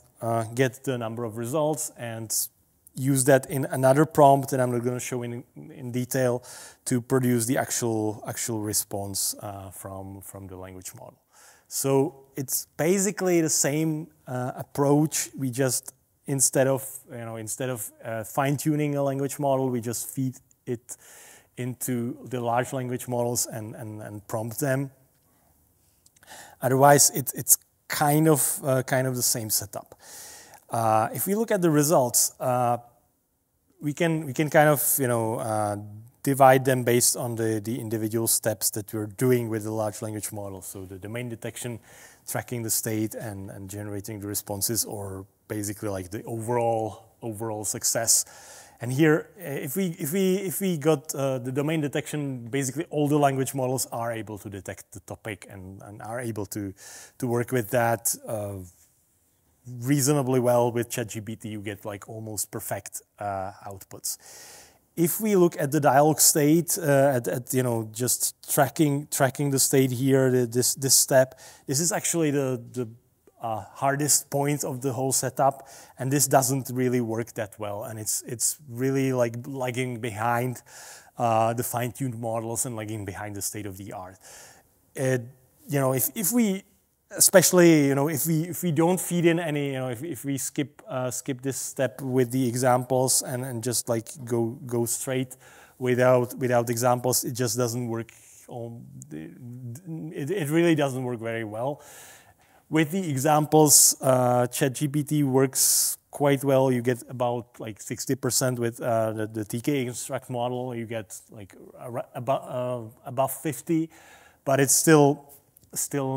get the number of results, and use that in another prompt that I'm not going to show in detail to produce the actual response from the language model. So it's basically the same approach. We just instead of fine-tuning a language model, we just feed it into the large language models and prompt them. Otherwise, it's kind of the same setup. If we look at the results, we can kind of divide them based on the individual steps that we're doing with the large language model. So the domain detection, tracking the state, and generating the responses, or basically like the overall success. And here, if we got the domain detection, basically all the language models are able to detect the topic and are able to work with that reasonably well. With ChatGPT, you get like almost perfect outputs. If we look at the dialog state, just tracking the state here, this step, this is actually the hardest point of the whole setup, and this doesn't really work that well, and it's really like lagging behind the fine-tuned models and lagging behind the state of the art. If we especially, if we don't feed in any, if we skip this step with the examples and just like go straight without examples, it just doesn't work. It really doesn't work very well. With the examples, ChatGPT works quite well. You get about like 60% with the TK extract model. You get like above 50, but it's still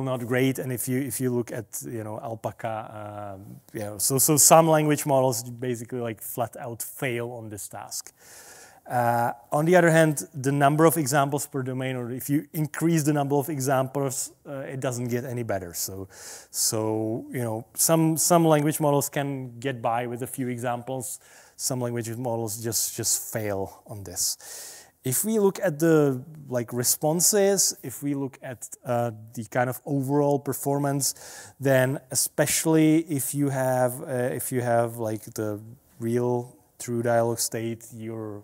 not great. And if you look at Alpaca, so some language models basically like flat out fail on this task. On the other hand, the number of examples per domain, or if you increase the number of examples, it doesn't get any better. So some language models can get by with a few examples. Some language models just fail on this. If we look at the responses, if we look at the kind of overall performance, then especially if you have like the real true dialog state, you're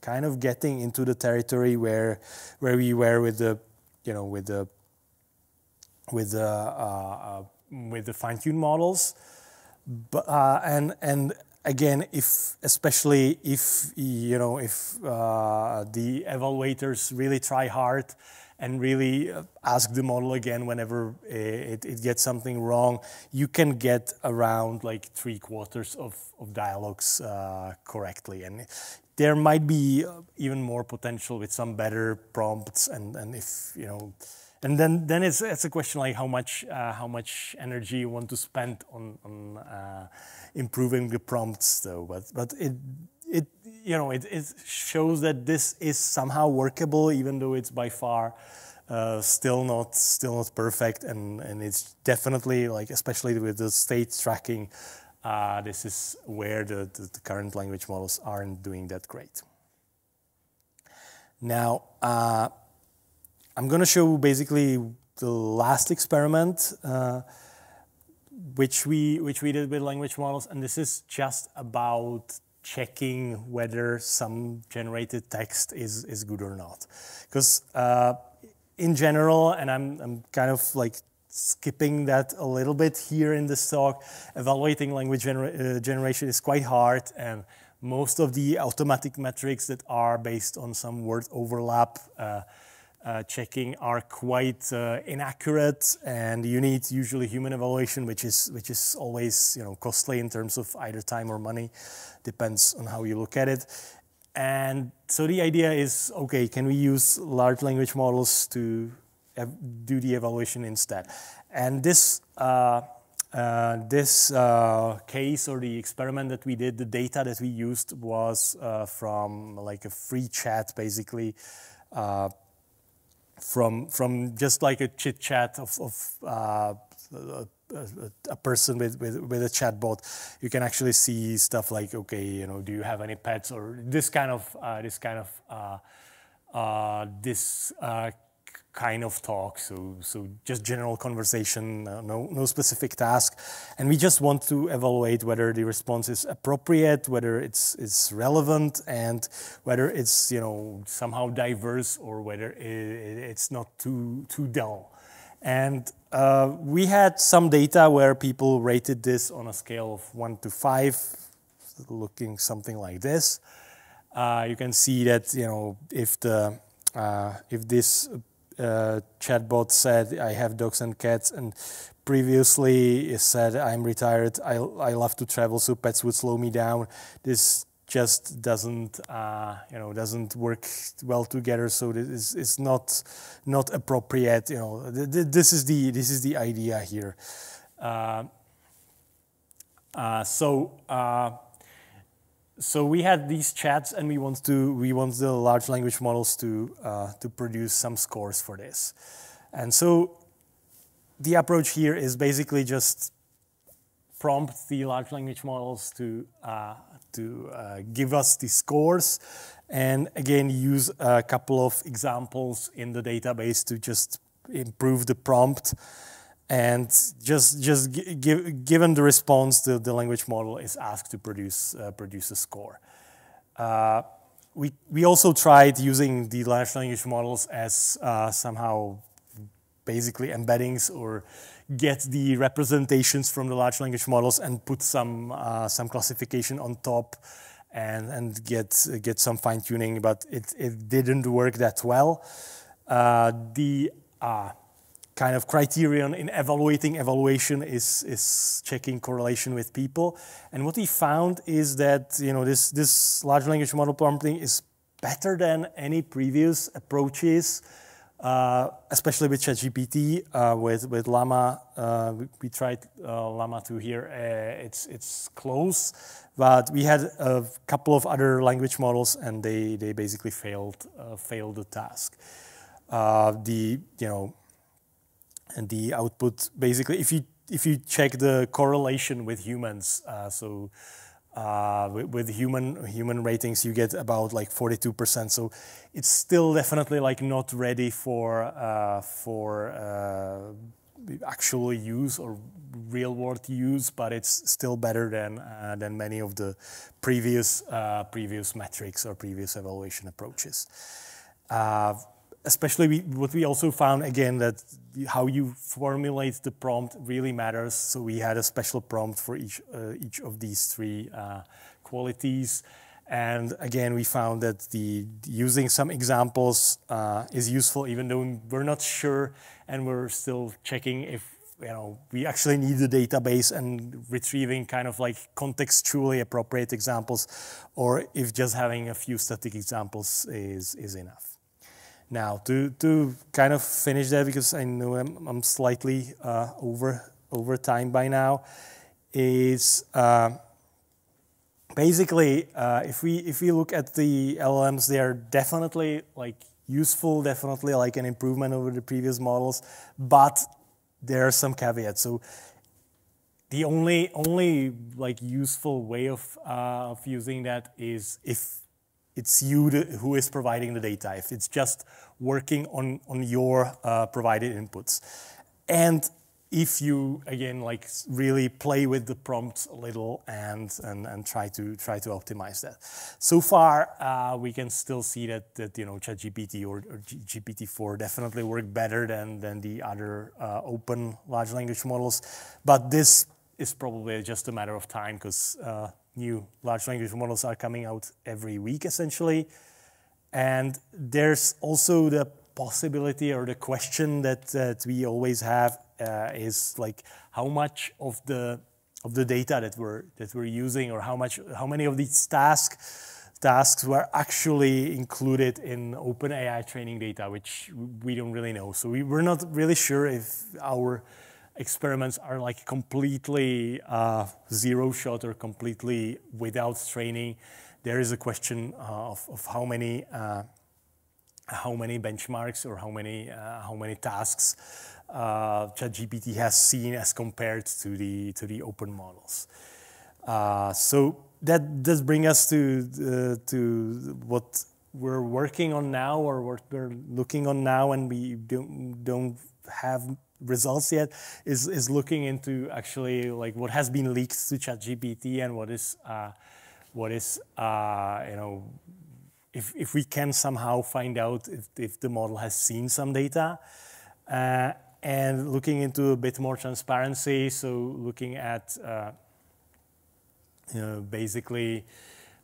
kind of getting into the territory where we were with the fine-tuned models, but and again, especially if the evaluators really try hard and really ask the model again whenever it gets something wrong, you can get around like 3/4 of dialogues correctly. And there might be even more potential with some better prompts, and if and then it's a question like how much energy you want to spend on improving the prompts, though. But it shows that this is somehow workable, even though it's by far still not perfect, and it's definitely like, especially with the state tracking. This is where the current language models aren't doing that great. Now, I'm going to show basically the last experiment, which we did with language models, and this is just about checking whether some generated text is good or not. Because in general, and I'm kind of like skipping that a little bit here in this talk, evaluating language generation is quite hard, and most of the automatic metrics that are based on some word overlap checking are quite inaccurate, and you need usually human evaluation, which is always costly in terms of either time or money, depends on how you look at it. And so the idea is, okay, can we use large language models to do the evaluation instead? And this case, or the experiment that we did, the data that we used was from like a free chat, basically, from just like a chit-chat of a person with a chatbot. You can actually see stuff like, okay, do you have any pets, or this kind of talk. So just general conversation, no specific task, and we just want to evaluate whether the response is appropriate, whether it's relevant, and whether it's somehow diverse, or whether it's not too dull. And we had some data where people rated this on a scale of 1 to 5, looking something like this. You can see that if this chatbot said I have dogs and cats, and previously said, I'm retired, I love to travel, so pets would slow me down. This just doesn't doesn't work well together. So this is not appropriate. This is the idea here. So we had these chats, and we want the large language models to produce some scores for this. And so the approach here is basically just prompt the large language models to give us the scores, and again use a couple of examples in the database to just improve the prompt. And given the response, the language model is asked to produce a score. We also tried using the large language models as somehow basically embeddings, or get the representations from the large language models and put some classification on top, and get some fine tuning, but it didn't work that well. The kind of criterion in evaluation is checking correlation with people, and what we found is that this large language model prompting is better than any previous approaches, especially with ChatGPT. With Llama, we tried Llama 2 here. It's close, but we had a couple of other language models, and they basically failed the task. And the output, basically, if you check the correlation with humans, with human ratings, you get about like 42%. So it's still definitely like not ready for actual use or real world use, but it's still better than many of the previous metrics or previous evaluation approaches. Especially what we also found, again, that how you formulate the prompt really matters. So we had a special prompt for each of these three qualities. And again, we found that using some examples is useful, even though we're not sure, and we're still checking if we actually need the database and retrieving kind of like contextually appropriate examples, or if just having a few static examples is enough. Now, to kind of finish that, because I know I'm slightly over time by now, is basically if we look at the LLMs, they are definitely like useful, definitely like an improvement over the previous models, but there are some caveats. So the only like useful way of using that is if it's you who is providing the data, if it's just working on your provided inputs. And if you, again, like really play with the prompts a little and try to optimize that. So far, we can still see that ChatGPT or GPT-4 definitely work better than the other open large language models. But this is probably just a matter of time, because new large language models are coming out every week, essentially. And there's also the possibility, or the question that we always have is like, how much of the data that we're using, or how many of these tasks were actually included in OpenAI training data, which we don't really know. So we're not really sure if our experiments are like completely zero shot or completely without training. There is a question of how many benchmarks or how many tasks ChatGPT has seen as compared to the open models. So that does bring us to what we're working on now, or what we're looking on now, and we don't have results yet, is looking into actually like what has been leaked to ChatGPT, and what is if we can somehow find out if the model has seen some data, and looking into a bit more transparency. So looking at basically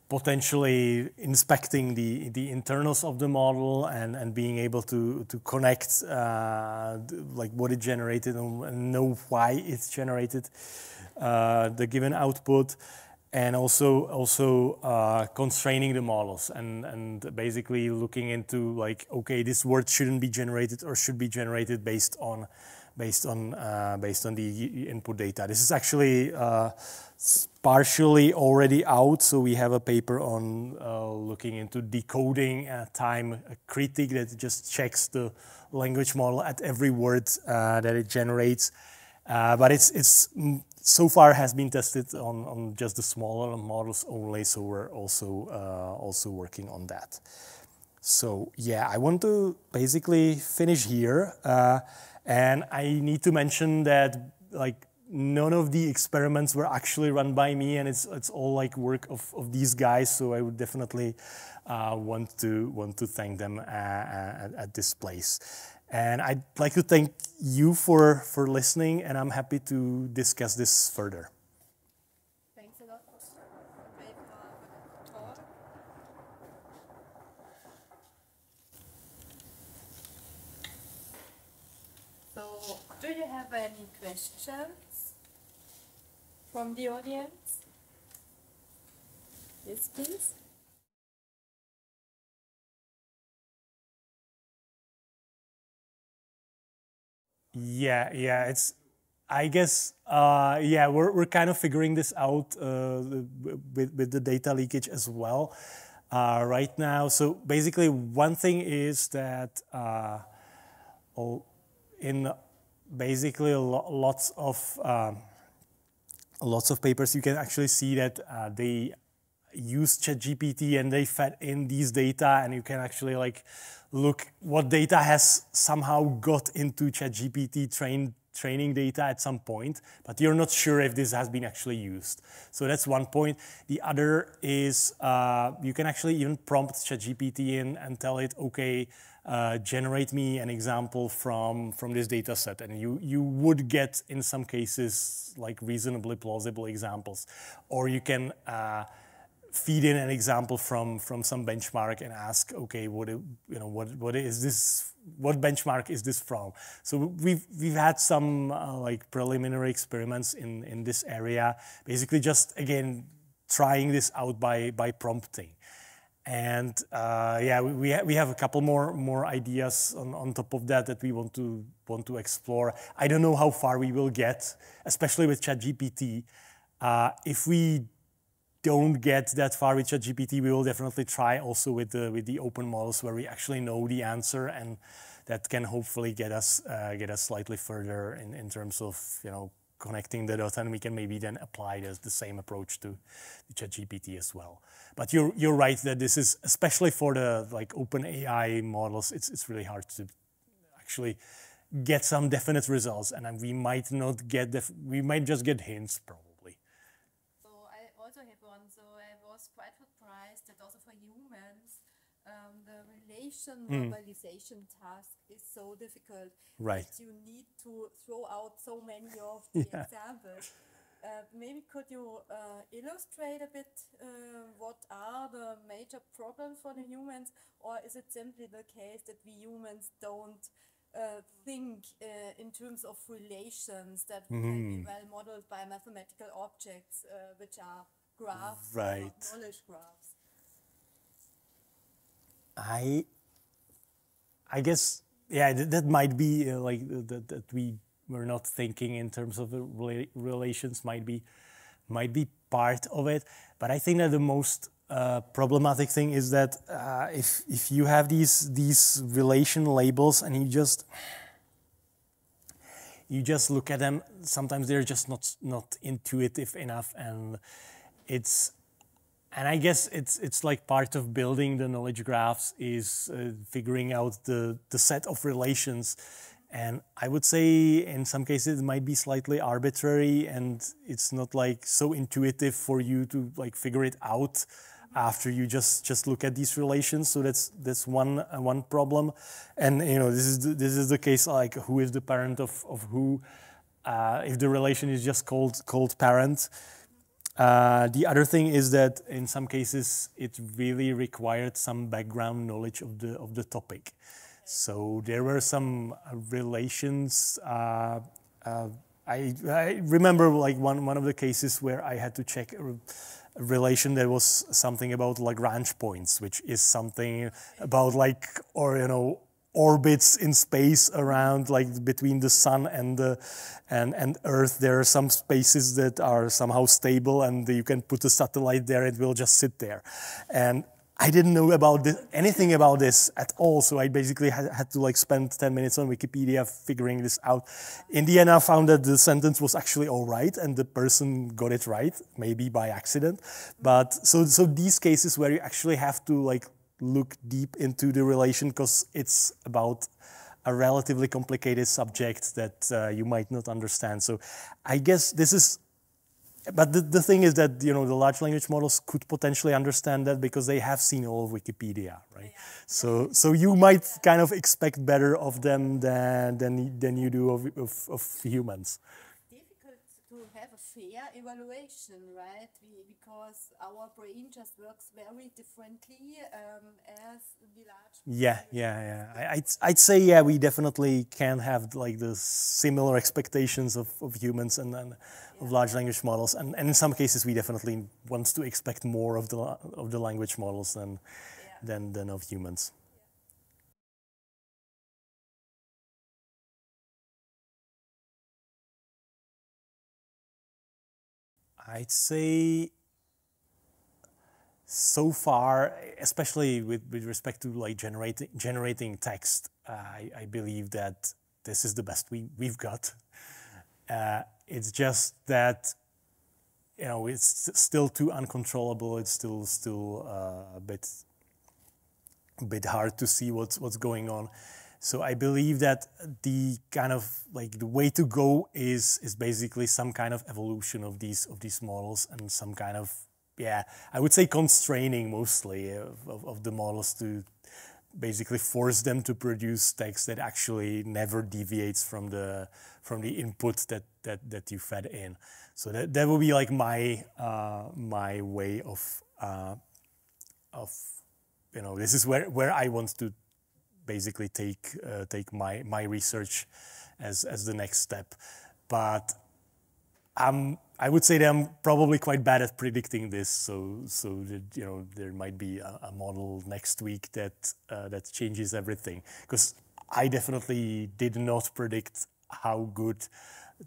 potentially inspecting the internals of the model and being able to connect like what it generated and know why it's generated the given output, and also constraining the models and basically looking into like, okay, this word shouldn't be generated or should be generated based on the input data. This is actually partially already out, so we have a paper on looking into decoding time critic that just checks the language model at every word that it generates. But it's so far has been tested on just the smaller models only, so we're also working on that. So yeah, I want to basically finish here, and I need to mention that like none of the experiments were actually run by me, and it's all like work of these guys. So I would definitely want to thank them at this place. And I'd like to thank you for listening, and I'm happy to discuss this further. Thanks a lot, Ondřej, for the talk. So, do you have any questions from the audience? Yes, please. Yeah, it's, I guess, yeah, we're kind of figuring this out with the data leakage as well right now. So basically, one thing is that in basically lots of papers, you can actually see that they use ChatGPT and they fed in these data, and you can actually like look what data has somehow got into ChatGPT training data at some point, but you're not sure if this has been actually used. So that's one point. The other is you can actually even prompt ChatGPT in and tell it, okay, generate me an example from this data set, and you would get in some cases like reasonably plausible examples, or you can feed in an example from some benchmark and ask, okay, what is this? What benchmark is this from? So we've had some like preliminary experiments in this area, basically just again trying this out by prompting. And yeah, we have a couple more ideas on top of that we want to explore. I don't know how far we will get, especially with ChatGPT. If we don't get that far with ChatGPT, we will definitely try also with the open models where we actually know the answer, and that can hopefully get us slightly further in terms of connecting the data, and we can maybe then apply the same approach to the ChatGPT as well. But you're right that this is, especially for the like open AI models, it's really hard to actually get some definite results, and we might not get we might just get hints probably. Quite surprised that also for humans, the relation normalization task is so difficult. Right. That you need to throw out so many of the examples. Maybe could you illustrate a bit what are the major problems for the humans, or is it simply the case that we humans don't think in terms of relations that can be well modeled by mathematical objects, which are graphs, right, or knowledge graphs? I guess, yeah, that might be like that we're not thinking in terms of the relations might be part of it. But I think that the most problematic thing is that if you have these relation labels and you just look at them, sometimes they're just not intuitive enough, and I guess it's like part of building the knowledge graphs is figuring out the set of relations, and I would say in some cases it might be slightly arbitrary, and it's not like so intuitive for you to like figure it out after you just look at these relations. So that's one problem, and this is the case like who is the parent of who, if the relation is just called parent. The other thing is that in some cases it really required some background knowledge of the topic. So there were some relations. I remember like one of the cases where I had to check a relation that was something about Lagrange points, which is something about like, or you know, orbits in space around, like between the sun and Earth. There are some spaces that are somehow stable, and you can put a satellite there; it will just sit there. And I didn't know about anything about this at all, so I basically had to like spend 10 minutes on Wikipedia figuring this out. In the end, I found that the sentence was actually all right, and the person got it right, maybe by accident. But so these cases where you actually have to like look deep into the relation because it's about a relatively complicated subject that you might not understand. So I guess this is, but the thing is that, you know, the large language models could potentially understand that because they have seen all of Wikipedia, right? Yeah. So you might kind of expect better of them than you do of humans. To have a fair evaluation, right? Because our brain just works very differently as the large. Yeah. I'd say yeah, we definitely can have like the similar expectations of humans and of large language models, and in some cases we definitely want to expect more of the language models than of humans. I'd say so far, especially with respect to like generating text, I believe that this is the best we've got. It's just that, you know, it's still too uncontrollable. It's still a bit hard to see what's going on. So I believe that the kind of like the way to go is basically some kind of evolution of these models and some kind of, yeah, I would say constraining mostly of the models to basically force them to produce text that actually never deviates from the input that you fed in. So that would be like my way of you know, this is where I want to basically take my research as the next step. But I would say that I'm probably quite bad at predicting this. So that, you know, there might be a model next week that changes everything. Because I definitely did not predict how good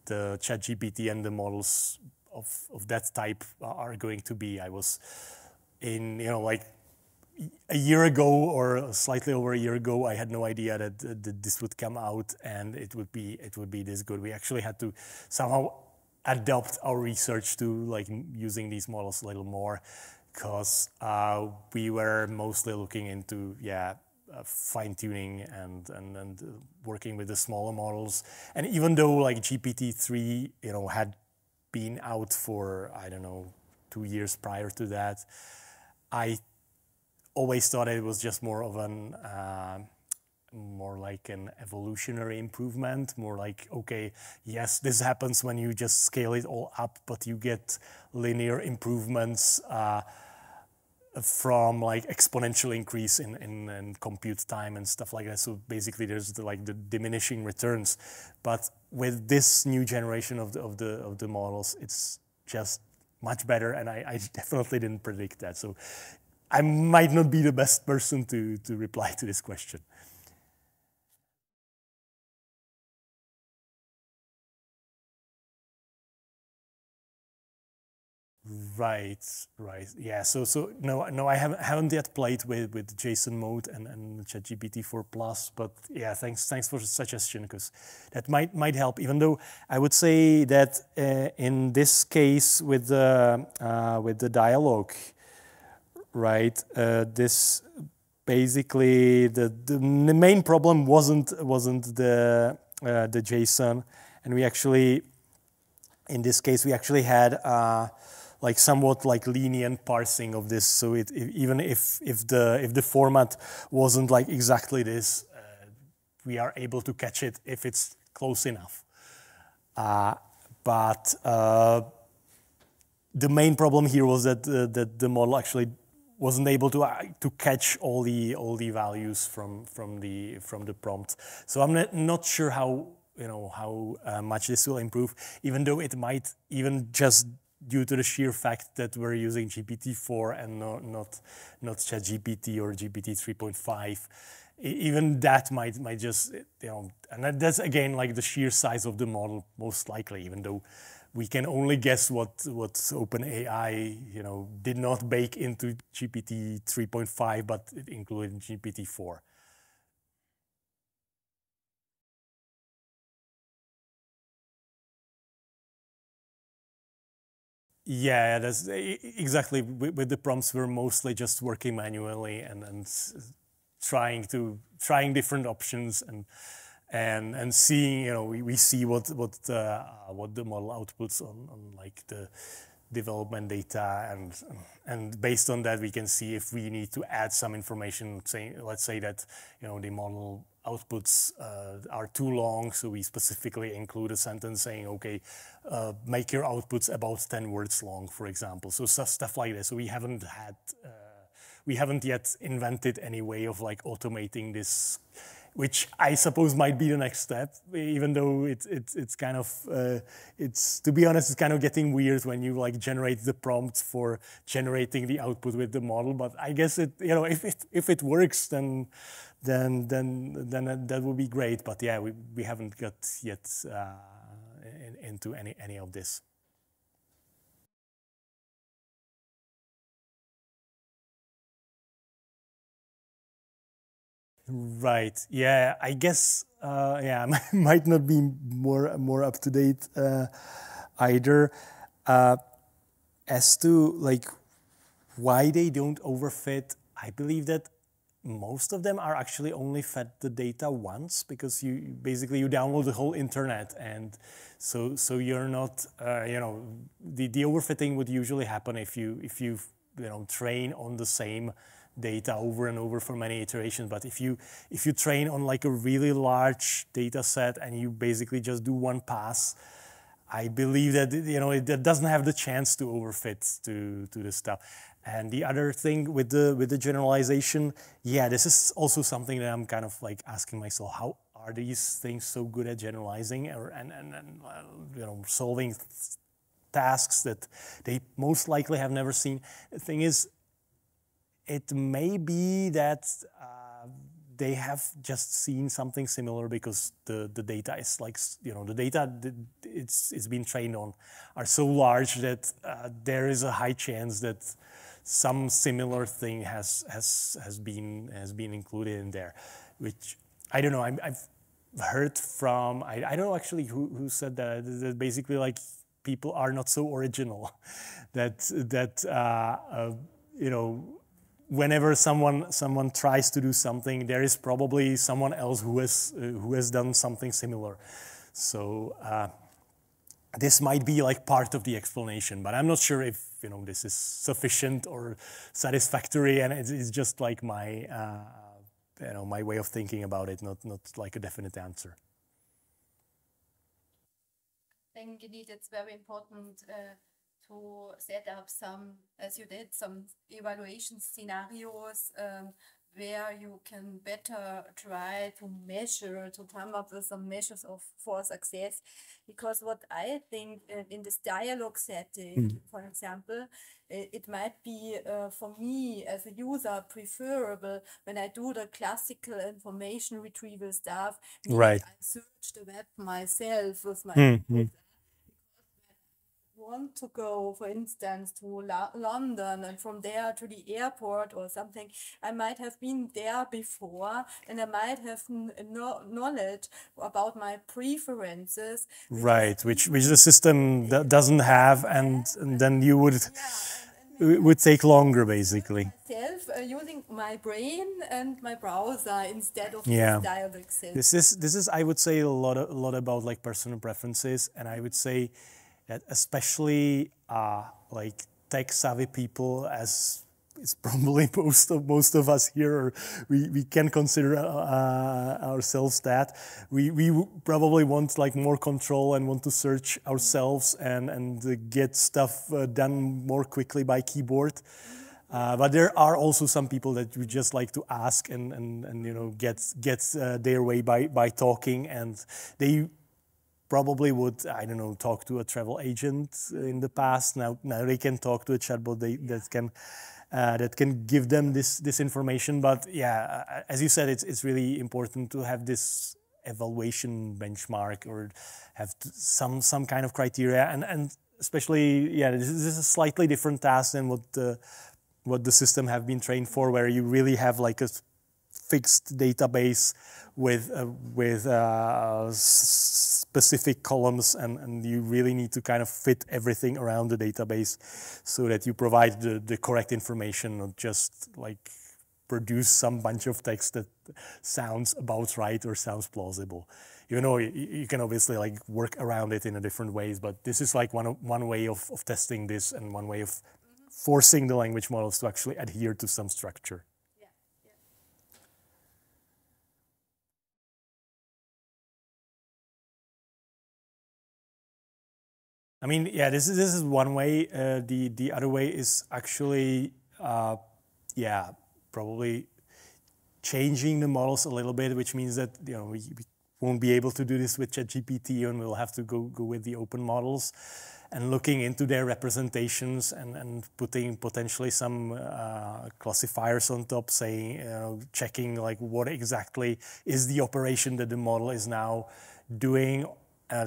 the ChatGPT and the models of that type are going to be. I was in, you know, like a year ago or slightly over a year ago, I had no idea that this would come out and it would be this good. We actually had to somehow adapt our research to like using these models a little more, because we were mostly looking into fine tuning and working with the smaller models. And even though like GPT-3, you know, had been out for, I don't know, 2 years prior to that, I always thought it was just more of more like an evolutionary improvement, more like, okay, yes, this happens when you just scale it all up, but you get linear improvements from like exponential increase in compute time and stuff like that. So basically there's the diminishing returns. But with this new generation of the models, it's just much better, and I definitely didn't predict that. So I might not be the best person to reply to this question. Right. Yeah. So no, I haven't yet played with JSON mode and ChatGPT 4 Plus, but yeah, thanks for the suggestion, because that might help. Even though I would say that in this case with the dialogue, right? This basically the main problem wasn't the JSON, and we actually, in this case, we actually had like somewhat like lenient parsing of this. So even if the format wasn't like exactly this, we are able to catch it if it's close enough. But the main problem here was that that the model actually wasn't able to catch all the values from the prompt. So I'm not sure how much this will improve, even though it might, even just due to the sheer fact that we're using GPT-4 and not ChatGPT or GPT 3.5. Even that might just, and that's again like the sheer size of the model, most likely, even though we can only guess what OpenAI did not bake into GPT 3.5, but it included GPT-4. Yeah, that's exactly. With the prompts, we're mostly just working manually and trying different options and seeing. We see what the model outputs on like the development data, and based on that we can see if we need to add some information. Let's say that the model outputs are too long, so we specifically include a sentence saying, okay, make your outputs about 10 words long, for example. So stuff like this. So we haven't yet invented any way of like automating this, which I suppose might be the next step, even though it's kind of, to be honest, it's kind of getting weird when you like generate the prompt for generating the output with the model. But I guess if it works, then that would be great. But yeah, we haven't got yet into any of this. Right. Yeah. I guess. Yeah. Might not be more up to date either. As to like why they don't overfit, I believe that most of them are actually only fed the data once, because you basically download the whole internet, and so you're not the overfitting would usually happen if you train on the same data over and over for many iterations. But if you train on like a really large data set and you basically just do one pass, I believe that it doesn't have the chance to overfit to this stuff. And the other thing with the generalization, yeah, this is also something that I'm kind of like asking myself: how are these things so good at generalizing and solving tasks that they most likely have never seen? The thing is, it may be that they have just seen something similar, because the data is like, the data it's been trained on are so large that there is a high chance that some similar thing has been included in there, which I don't know. I've heard from, I don't know actually who said that basically like people are not so original, that whenever someone tries to do something, there is probably someone else who has done something similar. So this might be like part of the explanation, but I'm not sure if this is sufficient or satisfactory, and it's just like my my way of thinking about it, not like a definite answer. I think indeed it's very important to set up some, as you did, some evaluation scenarios where you can better try to measure, to come up with some measures for success. Because what I think in this dialogue setting, for example, it might be for me as a user preferable when I do the classical information retrieval stuff. Right. I search the web myself with my want to go, for instance, to London and from there to the airport or something, I might have been there before and I might have knowledge about my preferences. Right, which the system doesn't have, and then you would it would take longer basically. Myself using my brain and my browser instead of Yeah. this dialogue system. This is I would say a lot about like personal preferences, and I would say that especially like tech savvy people, as it's probably most of us here, or we can consider ourselves that. We probably want like more control and want to search ourselves and get stuff done more quickly by keyboard. But there are also some people that would just like to ask and you know get their way by talking, and they probably would, I don't know, talk to a travel agent in the past. Now they can talk to a chatbot that can give them this information. But yeah, as you said, it's really important to have this evaluation benchmark or have some kind of criteria, and especially this is a slightly different task than what the system have been trained for, where you really have like a fixed database with specific columns, and you really need to kind of fit everything around the database so that you provide the correct information, not just like produce some bunch of text that sounds about right or sounds plausible. You know, you can obviously like work around it in a different ways, but this is like one way of testing this, and one way of forcing the language models to actually adhere to some structure. I mean, yeah, this is one way. The other way is actually, probably changing the models a little bit, which means that we won't be able to do this with ChatGPT, and we'll have to go with the open models, and looking into their representations and putting potentially some classifiers on top, saying, checking like what exactly is the operation that the model is now doing.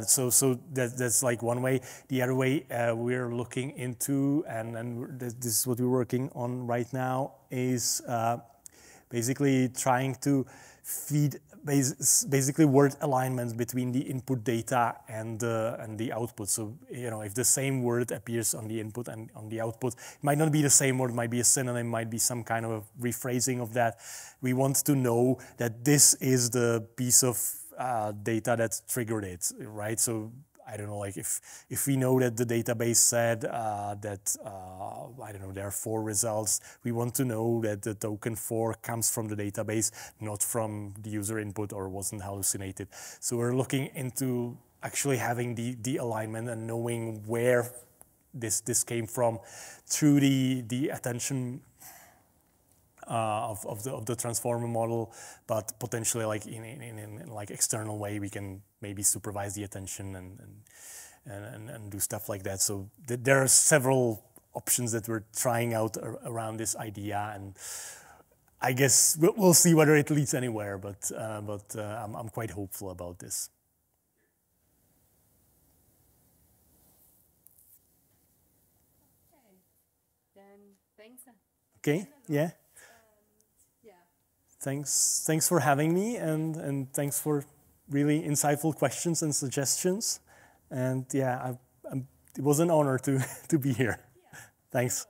So that's like one way. The other way we're looking into, and this is what we're working on right now, is basically trying to feed basically word alignments between the input data and the output. So if the same word appears on the input and on the output, it might not be the same word, might be a synonym, might be some kind of a rephrasing of that. We want to know that this is the piece of data that triggered it, right? So I don't know, like if we know that the database said that, I don't know, there are 4 results, we want to know that the token 4 comes from the database, not from the user input or wasn't hallucinated. So we're looking into actually having the alignment and knowing where this came from through the attention of the transformer model, but potentially like in like external way we can maybe supervise the attention and do stuff like that. So there are several options that we're trying out around this idea, and I guess we'll see whether it leads anywhere. But I'm quite hopeful about this. Okay, then thanks. Okay, yeah. Thanks for having me, and thanks for really insightful questions and suggestions. And yeah, it was an honor to be here. Thanks.